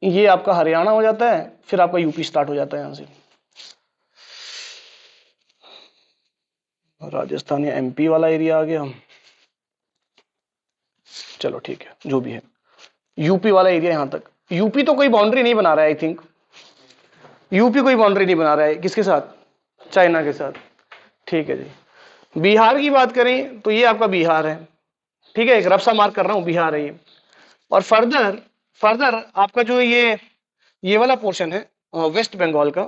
ये आपका हरियाणा हो जाता है, फिर आपका यूपी स्टार्ट हो जाता है यहां से, राजस्थान या एमपी वाला एरिया आ गया। चलो ठीक है, जो भी है, यूपी वाला एरिया यहां तक। यूपी तो कोई बाउंड्री नहीं बना रहा है, आई थिंक यूपी कोई बाउंड्री नहीं बना रहा है, किसके साथ, चाइना के साथ। ठीक है जी। बिहार की बात करें तो ये आपका बिहार है, ठीक है, एक रफ सा मार्क कर रहा हूं, बिहार है ये। और फर्दर आपका जो ये वाला पोर्शन है वेस्ट बंगाल का,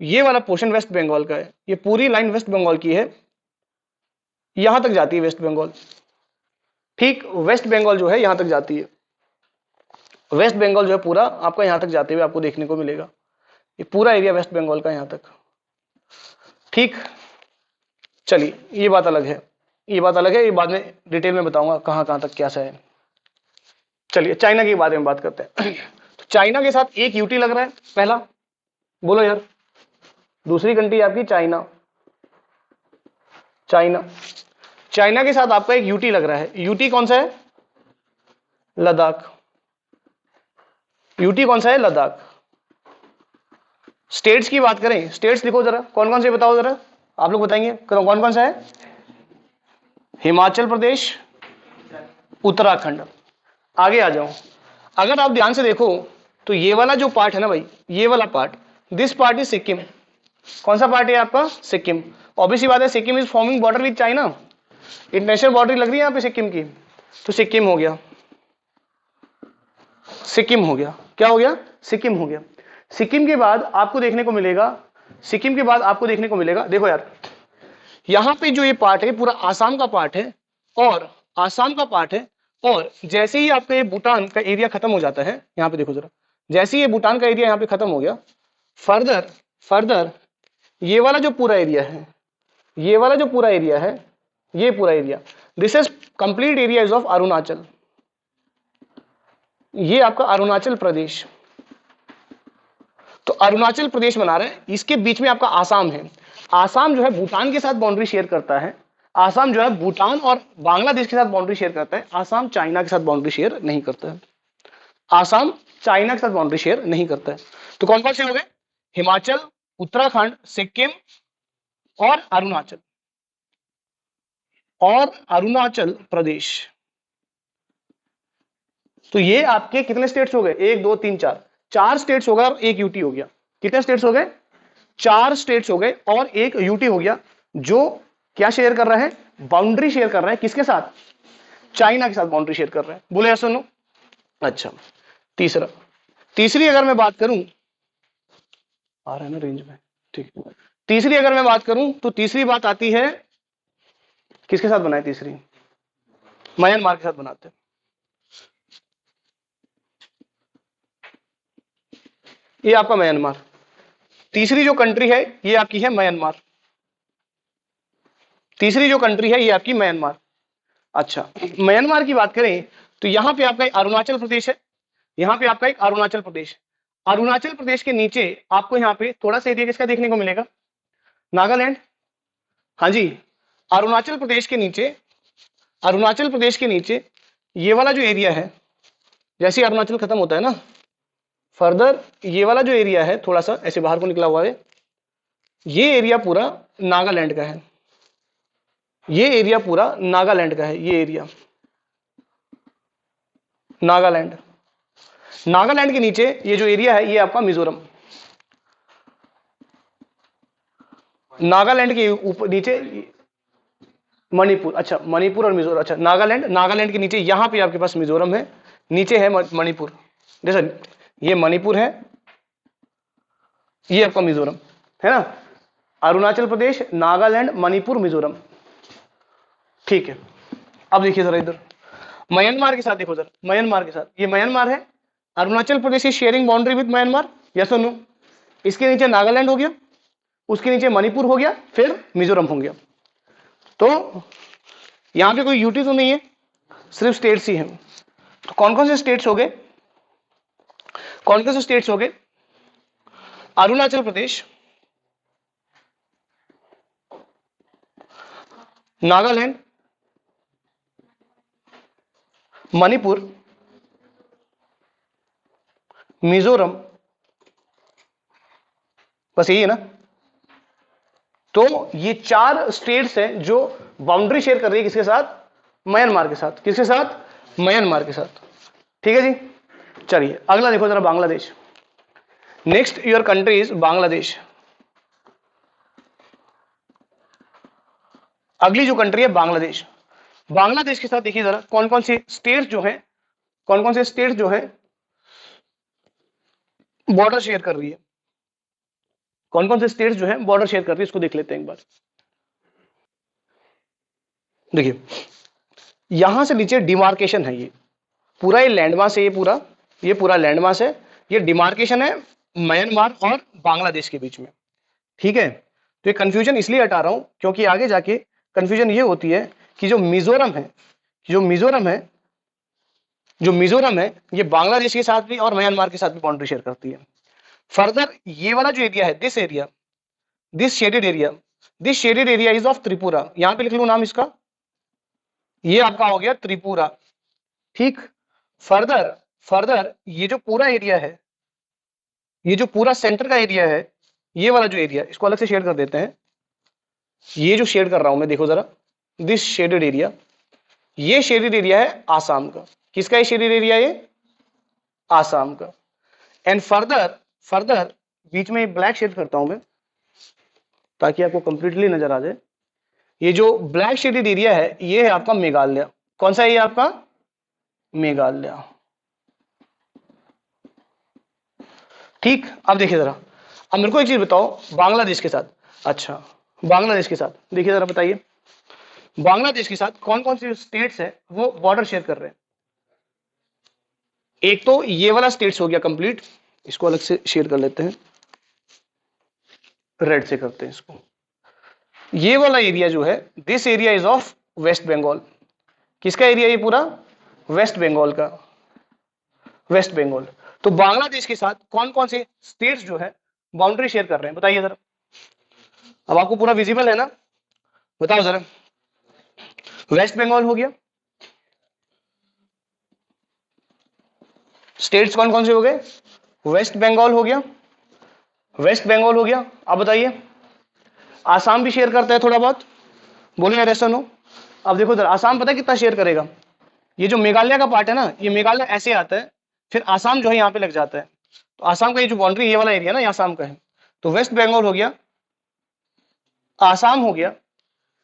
ये वाला पोर्शन वेस्ट बंगाल का है, ये पूरी लाइन वेस्ट बंगाल की है, यहां तक जाती है वेस्ट बंगाल। ठीक, वेस्ट बंगाल जो है यहां तक जाती है, वेस्ट बंगाल जो है पूरा आपका यहां तक जाते हुए आपको देखने को मिलेगा, ये पूरा एरिया वेस्ट बंगाल का यहां तक। ठीक, चलिए ये बात अलग है, ये बात अलग है, ये बाद में डिटेल में बताऊंगा कहां कहां तक कैसा है। चलिए चाइना के बारे में बात करते हैं। तो चाइना के साथ एक यूटी लग रहा है पहला, बोलो यार। दूसरी कंट्री आपकी चाइना, चाइना, चाइना के साथ आपका एक यूटी लग रहा है। यूटी कौन सा है? लद्दाख। यूटी कौन सा है? लद्दाख। स्टेट्स की बात करें, स्टेट्स लिखो जरा, कौन कौन से बताओ जरा, आप लोग बताएंगे कौन कौन सा है? हिमाचल प्रदेश, उत्तराखंड। आगे आ जाओ, अगर आप ध्यान से देखो तो ये वाला जो पार्ट है ना भाई, ये वाला part, this part is Sikkim. कौन सा पार्ट है आपका? सिक्किम। ऑब्वियसली बात है, Sikkim is forming border with China, international border लग रही है यहाँ पे सिक्किम की, तो सिक्किम हो गया, सिक्किम हो गया। क्या हो गया? सिक्किम हो गया। सिक्किम के बाद आपको देखने को मिलेगा, सिक्किम के बाद आपको देखने को मिलेगा, देखो यार, यहां पे जो ये पार्ट है पूरा आसाम का पार्ट है, और आसाम का पार्ट है, और जैसे ही आपका ये भूटान का एरिया खत्म हो जाता है, यहां पे देखो जरा, जैसे ही ये भूटान का एरिया यहां पे खत्म हो गया, फर्दर फर्दर ये वाला जो पूरा एरिया है, ये वाला जो पूरा एरिया है, ये पूरा area, this is complete area is of Arunachal. ये आपका अरुणाचल प्रदेश, तो अरुणाचल प्रदेश बना रहे हैं, इसके बीच में आपका आसाम है। आसाम जो है भूटान के साथ बाउंड्री शेयर करता है, आसाम जो है भूटान और बांग्लादेश के साथ बाउंड्री शेयर करता है, आसाम चाइना के साथ बाउंड्री शेयर नहीं करता है, आसाम चाइना के साथ बाउंड्री शेयर नहीं करता है। तो कौन कौन से हो गए? हिमाचल, उत्तराखंड, सिक्किम और अरुणाचल, और अरुणाचल प्रदेश। तो ये आपके कितने स्टेट्स हो गए? 1 2 3 4, 4 स्टेट्स हो गए और एक यूटी हो गया। कितने स्टेट्स हो गए? 4 स्टेट्स हो गए और एक यूटी हो गया, जो क्या शेयर कर रहा है? बाउंड्री शेयर कर रहा है, किसके साथ? चाइना के साथ बाउंड्री शेयर कर रहा है। बोले या सुनो? अच्छा, तीसरा, तीसरी अगर मैं बात करूं, आ रहा है ना रेंज में, ठीक, तीसरी अगर मैं बात करूं तो तीसरी बात आती है, किसके साथ बनाए? तीसरी म्यांमार के साथ बनाते हैं। ये आपका म्यांमार, तीसरी जो कंट्री है ये आपकी है म्यांमार, तीसरी जो कंट्री है ये आपकी म्यांमार। अच्छा, म्यांमार की बात करें तो यहां पे आपका एक अरुणाचल प्रदेश है, यहां पे आपका एक अरुणाचल प्रदेश, अरुणाचल प्रदेश के नीचे आपको यहां पे थोड़ा सा एरिया किसका देखने को मिलेगा? नागालैंड। हाँ जी, अरुणाचल प्रदेश के नीचे, अरुणाचल प्रदेश के नीचे ये वाला जो एरिया है, जैसे ही अरुणाचल खत्म होता है ना, फर्दर ये वाला जो एरिया है थोड़ा सा ऐसे बाहर को निकला हुआ है, ये एरिया पूरा नागालैंड का है, ये एरिया पूरा नागालैंड का है, ये एरिया नागालैंड। नागालैंड के नीचे ये जो एरिया है ये आपका मिजोरम, नागालैंड के ऊपर नीचे मणिपुर। अच्छा, मणिपुर और मिजोरम, अच्छा नागालैंड, नागालैंड के नीचे यहां पे आपके पास मिजोरम है, नीचे है मणिपुर, जैसा ये मणिपुर है, ये आपका मिजोरम है ना, अरुणाचल प्रदेश, नागालैंड, मणिपुर, मिजोरम। ठीक है, अब देखिए जरा इधर म्यांमार के साथ देखो जरा, म्यांमार के साथ, ये म्यांमार है, Arunachal Pradesh is sharing boundary with Myanmar, yes और नो? इसके नीचे नागालैंड हो गया, उसके नीचे मणिपुर हो गया, फिर मिजोरम हो गया। तो यहां पे कोई यूटी तो नहीं है, सिर्फ स्टेट्स ही हैं। तो कौन कौन से स्टेट्स हो गए? कौन कौन से स्टेट्स हो गए? अरुणाचल प्रदेश, नागालैंड, मणिपुर, मिजोरम, बस यही है ना? तो ये 4 स्टेट्स हैं जो बाउंड्री शेयर कर रही है किसके साथ? म्यांमार के साथ। किसके साथ? म्यांमार के साथ। ठीक है जी, चलिए अगला देखो जरा, Bangladesh. Next your country is Bangladesh. अगली जो कंट्री है बांग्लादेश, बांग्लादेश के साथ देखिए जरा कौन कौन से स्टेट्स जो है, कौन कौन से स्टेट्स जो है बॉर्डर शेयर कर रही है। कौन कौन से स्टेट्स जो है बॉर्डर शेयर करती है, इसको देख लेते हैं एक बार। देखिए यहां से नीचे डिमार्केशन है, ये पूरा ये लैंडमास है, ये पूरा लैंडमास है, ये डिमार्केशन है म्यांमार और बांग्लादेश के बीच में। ठीक है, तो ये कंफ्यूजन इसलिए हटा रहा हूं क्योंकि आगे जाके कंफ्यूजन ये होती है कि जो मिजोरम है, जो मिजोरम है ये बांग्लादेश के साथ भी और म्यांमार के साथ भी बाउंड्री शेयर करती है। फर्दर ये वाला जो एरिया है, this shaded area is of Tripura, यहां पे लिख लू नाम इसका, ये आपका हो गया त्रिपुरा। ठीक, फर्दर ये जो पूरा एरिया है, ये जो पूरा सेंटर का एरिया है, ये वाला जो एरिया, इसको अलग से शेड कर देते हैं। ये जो शेड कर रहा हूं मैं, देखो जरा, दिस शेडेड एरिया, ये शेडेड एरिया है आसाम का। किसका ये शेडेड एरिया? ये आसाम का। एंड फर्दर बीच में ब्लैक शेड करता हूं मैं ताकि आपको कंप्लीटली नजर आ जाए। ये जो ब्लैक शेडेड एरिया है ये है आपका मेघालय। कौन सा है ये आपका? मेघालय। ठीक, अब देखिए जरा, अब मेरे को एक चीज बताओ, बांग्लादेश के साथ, अच्छा बांग्लादेश के साथ देखिए जरा, बताइए बांग्लादेश के साथ कौन कौन से स्टेट्स है वो बॉर्डर शेयर कर रहे हैं। एक तो ये वाला स्टेट्स हो गया कंप्लीट, इसको अलग से शेयर कर लेते हैं, रेड से करते हैं इसको। ये वाला एरिया जो है, this area is of West Bengal. किसका एरिया ये पूरा? वेस्ट बंगाल का, वेस्ट बंगाल। तो बांग्लादेश के साथ कौन कौन से स्टेट्स जो है बाउंड्री शेयर कर रहे हैं, बताइए जरा। अब आपको पूरा विजिबल है ना, बताओ जरा। वेस्ट बंगाल हो गया, स्टेट्स कौन कौन से हो गए? वेस्ट बंगाल हो गया, वेस्ट बंगाल हो गया। अब बताइए, आसाम भी शेयर करता है थोड़ा बहुत, बोलो यार ऐसा नो। अब देखो जरा, आसाम पता है कितना शेयर करेगा? ये जो मेघालय का पार्ट है ना, ये मेघालय ऐसे आता है, फिर आसाम जो है यहाँ पे लग जाता है। तो आसाम का ये जो बाउंड्री, ये वाला एरिया ना, ये आसाम का है। तो वेस्ट बंगाल हो गया, आसाम हो गया,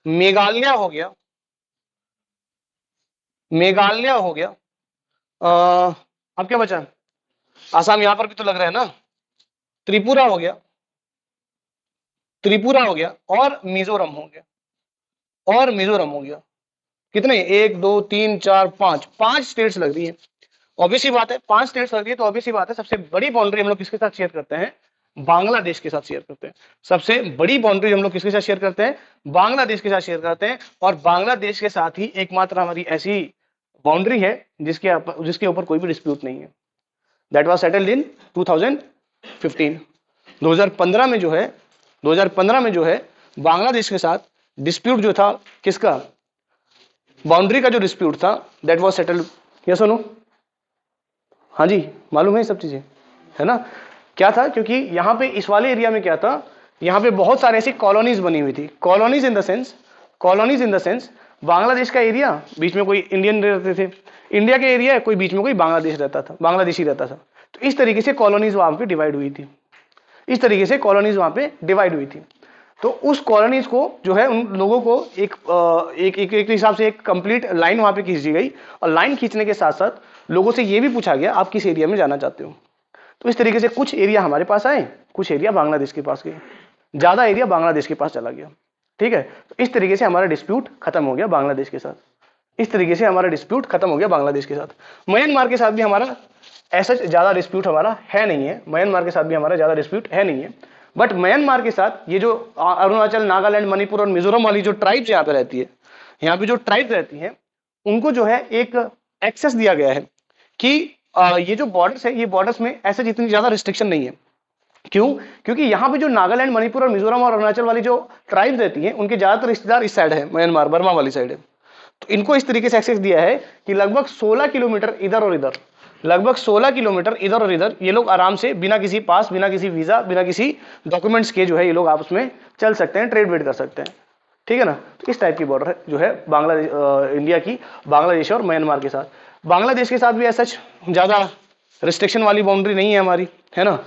मेघालय हो गया, मेघालय हो गया, अब क्या बचा? आसाम यहां पर भी तो लग रहा है ना, त्रिपुरा हो गया, त्रिपुरा हो गया, और मिजोरम हो गया, और मिजोरम हो गया। कितने? 1 2 3 4 5, 5 स्टेट्स लग रही है। ऑब्वियसली बात है, 5 स्टेट्स लग रही है, तो ऑब्वियसली बात है सबसे बड़ी बाउंड्री हम लोग किसके साथ शेयर करते हैं? बांग्लादेश के साथ शेयर करते हैं। सबसे बड़ी बाउंड्री हम लोग किसके साथ शेयर करते हैं? बांग्लादेश के साथ शेयर करते हैं। और बांग्लादेश के साथ ही एकमात्र हमारी ऐसी बाउंड्री है जिसके ऊपर कोई भी डिस्प्यूट नहीं है। That was settled in 2015। 2015 में जो है, 2015 में जो है बांग्लादेश के साथ डिस्प्यूट जो था, किसका? बाउंड्री का जो डिस्प्यूट था, दैट वाज सेटल्ड। यस और नो? हाँ जी, मालूम है ये सब चीजें, है ना? क्या था? क्योंकि यहाँ पे इस वाले एरिया में क्या था, यहाँ पे बहुत सारे ऐसी कॉलोनीज बनी हुई थी। Colonies in the sense Bangladesh का एरिया, बीच में कोई इंडियन रहते थे, इंडिया के एरिया कोई बीच में कोई बांग्लादेशी रहता था। तो इस तरीके से कॉलोनीज वहां पे डिवाइड हुई थी, इस तरीके से कॉलोनीज वहां पे डिवाइड हुई थी। तो उस कॉलोनीज को जो है, उन लोगों को एक हिसाब से एक कंप्लीट लाइन वहां पे खींच दी गई, और लाइन खींचने के साथ साथ लोगों से ये भी पूछा गया आप किस एरिया में जाना चाहते हो। तो इस तरीके से कुछ एरिया हमारे पास आए, कुछ एरिया बांग्लादेश के पास गए, ज्यादा एरिया बांग्लादेश के पास चला गया। ठीक है, तो इस तरीके से हमारा डिस्प्यूट खत्म हो गया बांग्लादेश के साथ, इस तरीके से हमारा डिस्प्यूट खत्म हो गया बांग्लादेश के साथ। म्यांमार के साथ भी हमारा ऐसा ज्यादा डिस्प्यूट हमारा है नहीं है, म्यांमार के साथ भी हमारा ज्यादा डिस्प्यूट है नहीं है। बट म्यांमार के साथ ये जो अरुणाचल, नागालैंड, मणिपुर और मिजोरम वाली जो ट्राइब्स यहाँ पे रहती है, यहाँ पे जो ट्राइब्स रहती हैं, उनको जो है एक एक्सेस दिया गया है कि ये जो बॉर्डर्स है, ये बॉर्डर्स में ऐसे जितनी ज्यादा रिस्ट्रिक्शन नहीं है। क्यों? क्योंकि यहाँ पे जो नागालैंड, मणिपुर और मिजोरम और अरुणाचल वाली जो ट्राइब्स रहती हैं, उनके ज्यादातर रिश्तेदार इस साइड है, म्यांमार बर्मा वाली साइड है। तो इनको इस तरीके से एक्सेस दिया है कि लगभग 16 किलोमीटर इधर और इधर, लगभग 16 किलोमीटर इधर और इधर ये लोग आराम से बिना किसी पास, बिना किसी वीजा, बिना किसी डॉक्यूमेंट्स के जो है ये लोग आपस में चल सकते हैं, ट्रेड वेड कर सकते हैं। ठीक है ना? तो इस टाइप की बॉर्डर जो है बांग्लादेश, इंडिया की बांग्लादेश और म्यांमार के साथ। बांग्लादेश के साथ भी ऐसा ज्यादा रिस्ट्रिक्शन वाली बाउंड्री नहीं है हमारी, है ना?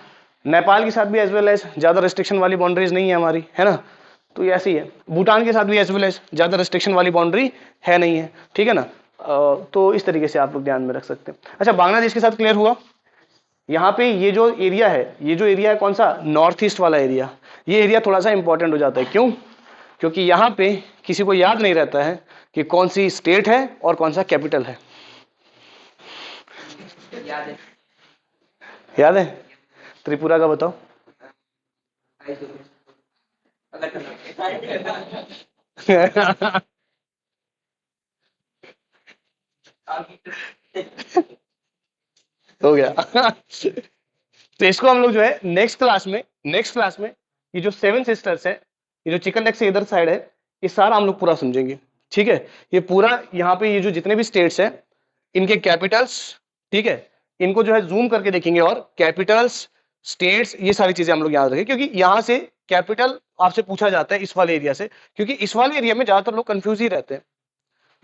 नेपाल के साथ भी एज वेल एज ज्यादा रिस्ट्रिक्शन वाली बाउंड्रीज नहीं है हमारी, है ना? तो ये ऐसी ही है। भूटान के साथ भी एज वेल एज ज्यादा रिस्ट्रिक्शन वाली बाउंड्री है नहीं है। ठीक है ना? तो इस तरीके से आप लोग ध्यान में रख सकते हैं। अच्छा, बांग्लादेश के साथ क्लियर हुआ? यहाँ पे ये जो एरिया है, ये जो एरिया है कौन सा, नॉर्थ ईस्ट वाला एरिया, ये एरिया थोड़ा सा इंपॉर्टेंट हो जाता है। क्यों? क्योंकि यहाँ पे किसी को याद नहीं रहता है कि कौन सी स्टेट है और कौन सा कैपिटल है। याद है? त्रिपुरा का बताओ। हो गया। तो इसको हम लोग जो है नेक्स्ट क्लास में ये जो 7 सिस्टर्स है, ये जो चिकन लेग से इधर साइड है, ये सारा हम लोग पूरा समझेंगे। ठीक है? ये पूरा यहाँ पे ये जो जितने भी स्टेट्स हैं इनके कैपिटल्स, ठीक है, इनको जो है जूम करके देखेंगे और कैपिटल्स, स्टेट्स, ये सारी चीजें हम लोग याद रखें, क्योंकि यहाँ से कैपिटल आपसे पूछा जाता है इस वाले एरिया से, क्योंकि इस वाले एरिया में ज्यादातर लोग कंफ्यूज ही रहते हैं।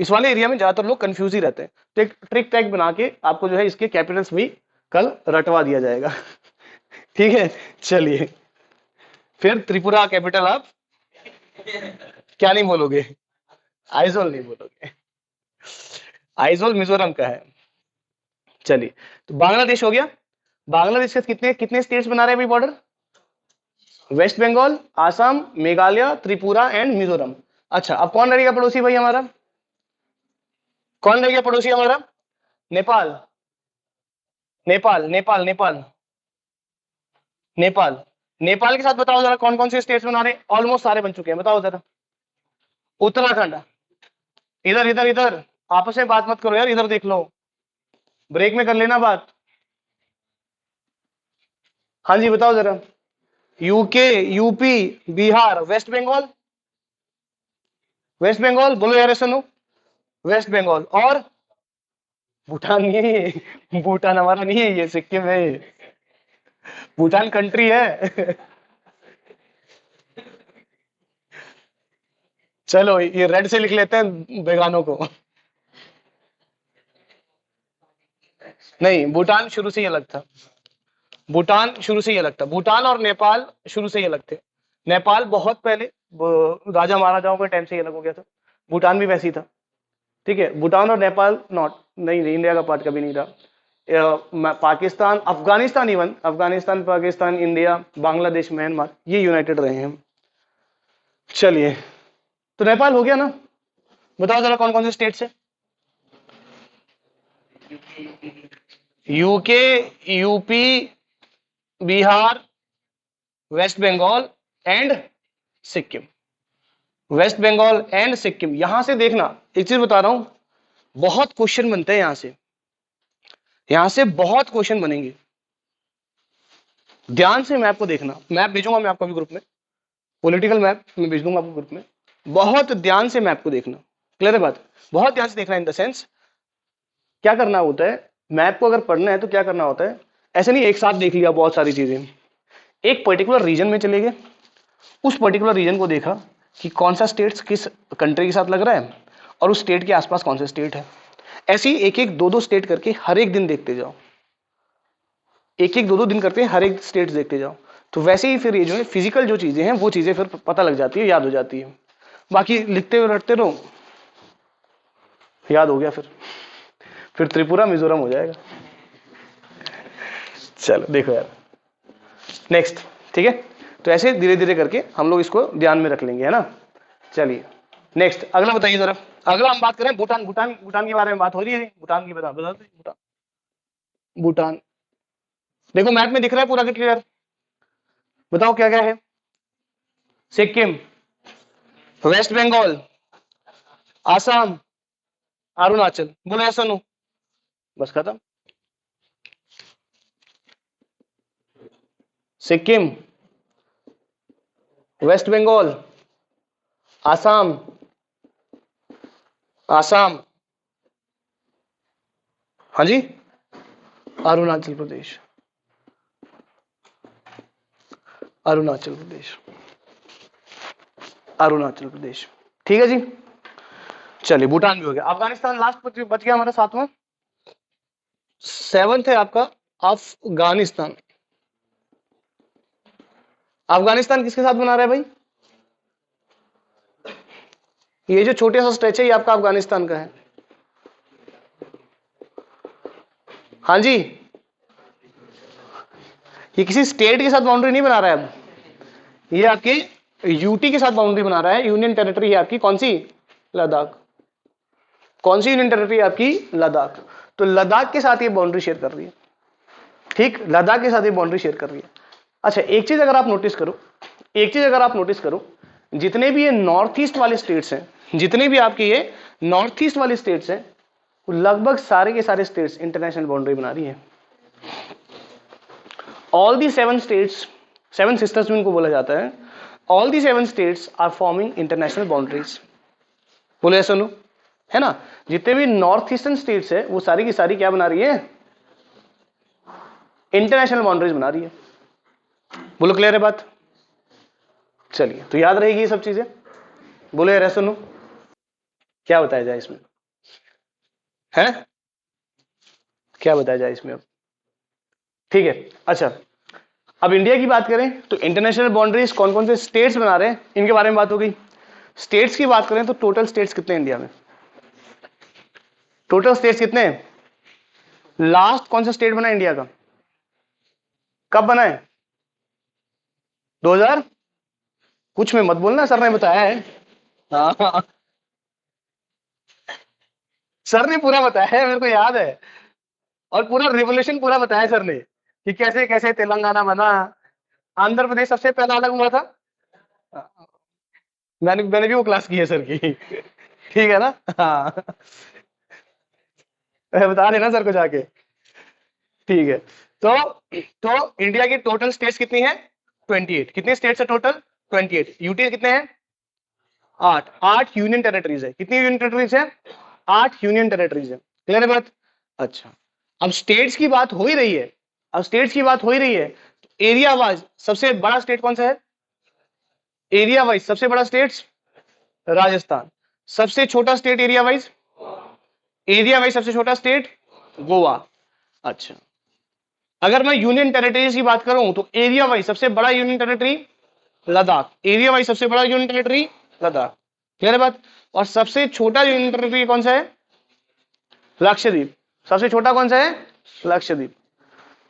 इस वाले एरिया में ज्यादातर लोग कंफ्यूज ही रहते हैं। तो एक ट्रिक टैग बना के आपको जो है इसके कैपिटल्स भी कल रटवा दिया जाएगा। ठीक है? चलिए, फिर त्रिपुरा कैपिटल आप क्या नहीं बोलोगे? आइजोल नहीं बोलोगे। आइजोल मिजोरम का है। चलिए, तो बांग्लादेश हो गया। बांग्लादेश के कितने कितने स्टेट्स बना रहे हैं अभी बॉर्डर? वेस्ट बंगाल, आसाम, मेघालय, त्रिपुरा एंड मिजोरम। अच्छा, अब कौन रहेगा पड़ोसी भाई हमारा? कौन रहेगा पड़ोसी हमारा? नेपाल। नेपाल नेपाल नेपाल नेपाल। नेपाल के साथ बताओ जरा कौन कौन से स्टेट्स बना रहे? ऑलमोस्ट सारे बन चुके हैं, बताओ जरा। उत्तराखंड। इधर इधर इधर, आपस में बात मत करो यार, इधर देख लो, ब्रेक में कर लेना बात। हाँ जी, बताओ जरा। UK, UP, Bihar, West Bengal. वेस्ट बंगाल बोलो यार, सुनो। वेस्ट बंगाल और भूटान नहीं है, भूटान हमारा नहीं है, ये सिक्किम है, भूटान कंट्री है। चलो ये रेड से लिख लेते हैं बेगानों को। नहीं, भूटान शुरू से ही अलग था। भूटान शुरू से ही अलग था। भूटान और नेपाल शुरू से ही अलग थे। नेपाल बहुत पहले राजा महाराजाओं के टाइम से ही अलग हो गया था। भूटान भी वैसे ही था। ठीक है? भूटान और नेपाल नॉट, नहीं नहीं, इंडिया का पार्ट कभी नहीं रहा। Pakistan, Afghanistan, even Afghanistan, Pakistan, India, Bangladesh, Myanmar, ये यूनाइटेड रहे हैं। चलिए, तो नेपाल हो गया ना? बताओ जरा कौन कौन से स्टेट्स है? UK, UP, Bihar, West Bengal and Sikkim. West Bengal and Sikkim. यहां से देखना, एक चीज बता रहा हूं, बहुत क्वेश्चन बनते हैं यहां से बहुत क्वेश्चन बनेंगे। ध्यान से मैप को देखना, मैप भेजूंगा मैं आपको भी ग्रुप में, पॉलिटिकल मैप मैं भेज दूंगा आपको ग्रुप में। बहुत ध्यान से मैप को देखना। क्लियर है बात? बहुत ध्यान से देखना इन द सेंस, क्या करना होता है, मैप को अगर पढ़ना है तो क्या करना होता है, ऐसे नहीं एक साथ देख लिया बहुत सारी चीजें। एक पर्टिकुलर रीजन में चले गए, उस पर्टिकुलर रीजन को देखा कि कौन सा स्टेट किस कंट्री के साथ लग रहा है और उस स्टेट के आसपास कौन सा स्टेट है। ऐसे ही एक एक दो दो स्टेट करके हर एक दिन देखते जाओ, एक एक दो दो दिन करके हर एक स्टेट देखते जाओ। तो वैसे ही फिर ये जो है फिजिकल जो चीजें हैं वो चीजें फिर पता लग जाती है, याद हो जाती है। बाकी लिखते हुए रटते रहो, याद हो गया, फिर त्रिपुरा मिजोरम हो जाएगा। चलो देखो यार, नेक्स्ट। ठीक है? तो ऐसे धीरे धीरे करके हम लोग इसको ध्यान में रख लेंगे, है ना? चलिए नेक्स्ट, अगला बताइए जरा। अगला हम बात करें भूटान। भूटान भूटान के बारे में बात हो रही है, भूटान की बता बता भूटान। भूटान देखो मैप में दिख रहा है पूरा क्लियर। बताओ क्या क्या है? सिक्किम, वेस्ट बंगाल, आसाम, अरुणाचल। बोलो ऐसा नो, बस खत्म। सिक्किम, वेस्ट बंगाल, आसाम, आसाम, हाँ जी, अरुणाचल प्रदेश, अरुणाचल प्रदेश, अरुणाचल प्रदेश। ठीक है जी। चलिए, भूटान भी हो गया। अफगानिस्तान लास्ट बच गया हमारा सातवां। सेवंथ है आपका अफगानिस्तान। अफगानिस्तान किसके साथ बना रहा है भाई? ये जो छोटे सा स्ट्रेच है ये आपका अफगानिस्तान का है। हाँ जी, ये किसी स्टेट के साथ बाउंड्री नहीं बना रहा है, अब ये आपके यूटी के साथ बाउंड्री बना रहा है। यूनियन टेरिटरी है आपकी कौन सी? लद्दाख। कौन सी यूनियन टेरिटरी है आपकी? लद्दाख। तो लद्दाख के साथ ये बाउंड्री शेयर कर रही है, ठीक, लद्दाख के साथ ये बाउंड्री शेयर कर रही है। अच्छा, एक चीज अगर आप नोटिस करो, एक चीज अगर आप नोटिस करो, जितने भी ये नॉर्थ ईस्ट वाले स्टेट्स हैं, जितने भी आपके ये नॉर्थ ईस्ट वाले स्टेट्स हैं, लगभग सारे के सारे स्टेट्स इंटरनेशनल बाउंड्री बना रही है। ऑल दी 7 स्टेट्स, 7 सिस्टर्स भी उनको बोला जाता है, all the 7 states are forming international boundaries. बोले सुनो, है ना, जितने भी नॉर्थ ईस्टर्न स्टेट्स है वो सारी की सारी क्या बना रही है? इंटरनेशनल बाउंड्रीज बना रही है। बोलो क्लियर है बात? चलिए, तो याद रहेगी ये सब चीजें। बोले यार सुनो, क्या बताया जाए इसमें? है क्या बताया जाए इसमें अब? ठीक है, अच्छा, अब इंडिया की बात करें तो इंटरनेशनल बाउंड्रीज कौन कौन से स्टेट्स बना रहे हैं, इनके बारे में बात हो गई। स्टेट्स की बात करें तो टोटल स्टेट्स कितने हैं इंडिया में? टोटल स्टेट्स कितने हैं? लास्ट कौन सा स्टेट बना इंडिया का? कब बना है? 2000? कुछ में मत बोलना, सर ने बताया है। हाँ, सर ने पूरा बताया है, मेरे को याद है, और पूरा रिवोल्यूशन पूरा बताया सर ने कि कैसे कैसे तेलंगाना बना, आंध्र प्रदेश सबसे पहला अलग हुआ था। मैंने भी वो क्लास की है सर की। ठीक है ना? हाँ, बता देना सर को जाके। ठीक है, तो इंडिया की टोटल स्टेट्स कितनी है? 28। कितने स्टेट्स है टोटल? 28। यूटी कितने हैं? 8। 8 यूनियन टेरिटरीज है। कितनी यूनियन टेरिटरीज है? 8 यूनियन टेरिटरीज है। क्लियर है बात? अच्छा, अब स्टेट्स की बात हो ही रही है, अब स्टेट्स की बात हो ही रही है, एरिया वाइज सबसे बड़ा स्टेट कौन सा है? एरिया वाइज सबसे बड़ा स्टेट राजस्थान। सबसे छोटा state area wise? Area wise सबसे छोटा स्टेट गोवा। अच्छा, अगर मैं यूनियन टेरिटरीज की बात करूं तो एरिया वाइज सबसे बड़ा union territory Ladakh. Area wise सबसे बड़ा यूनियन टेरिटरी लद्दाख। क्लियर है बात? और सबसे छोटा यूनियन टेरिटरी कौन सा है? लक्षद्वीप। सबसे छोटा कौन सा है? लक्षद्वीप।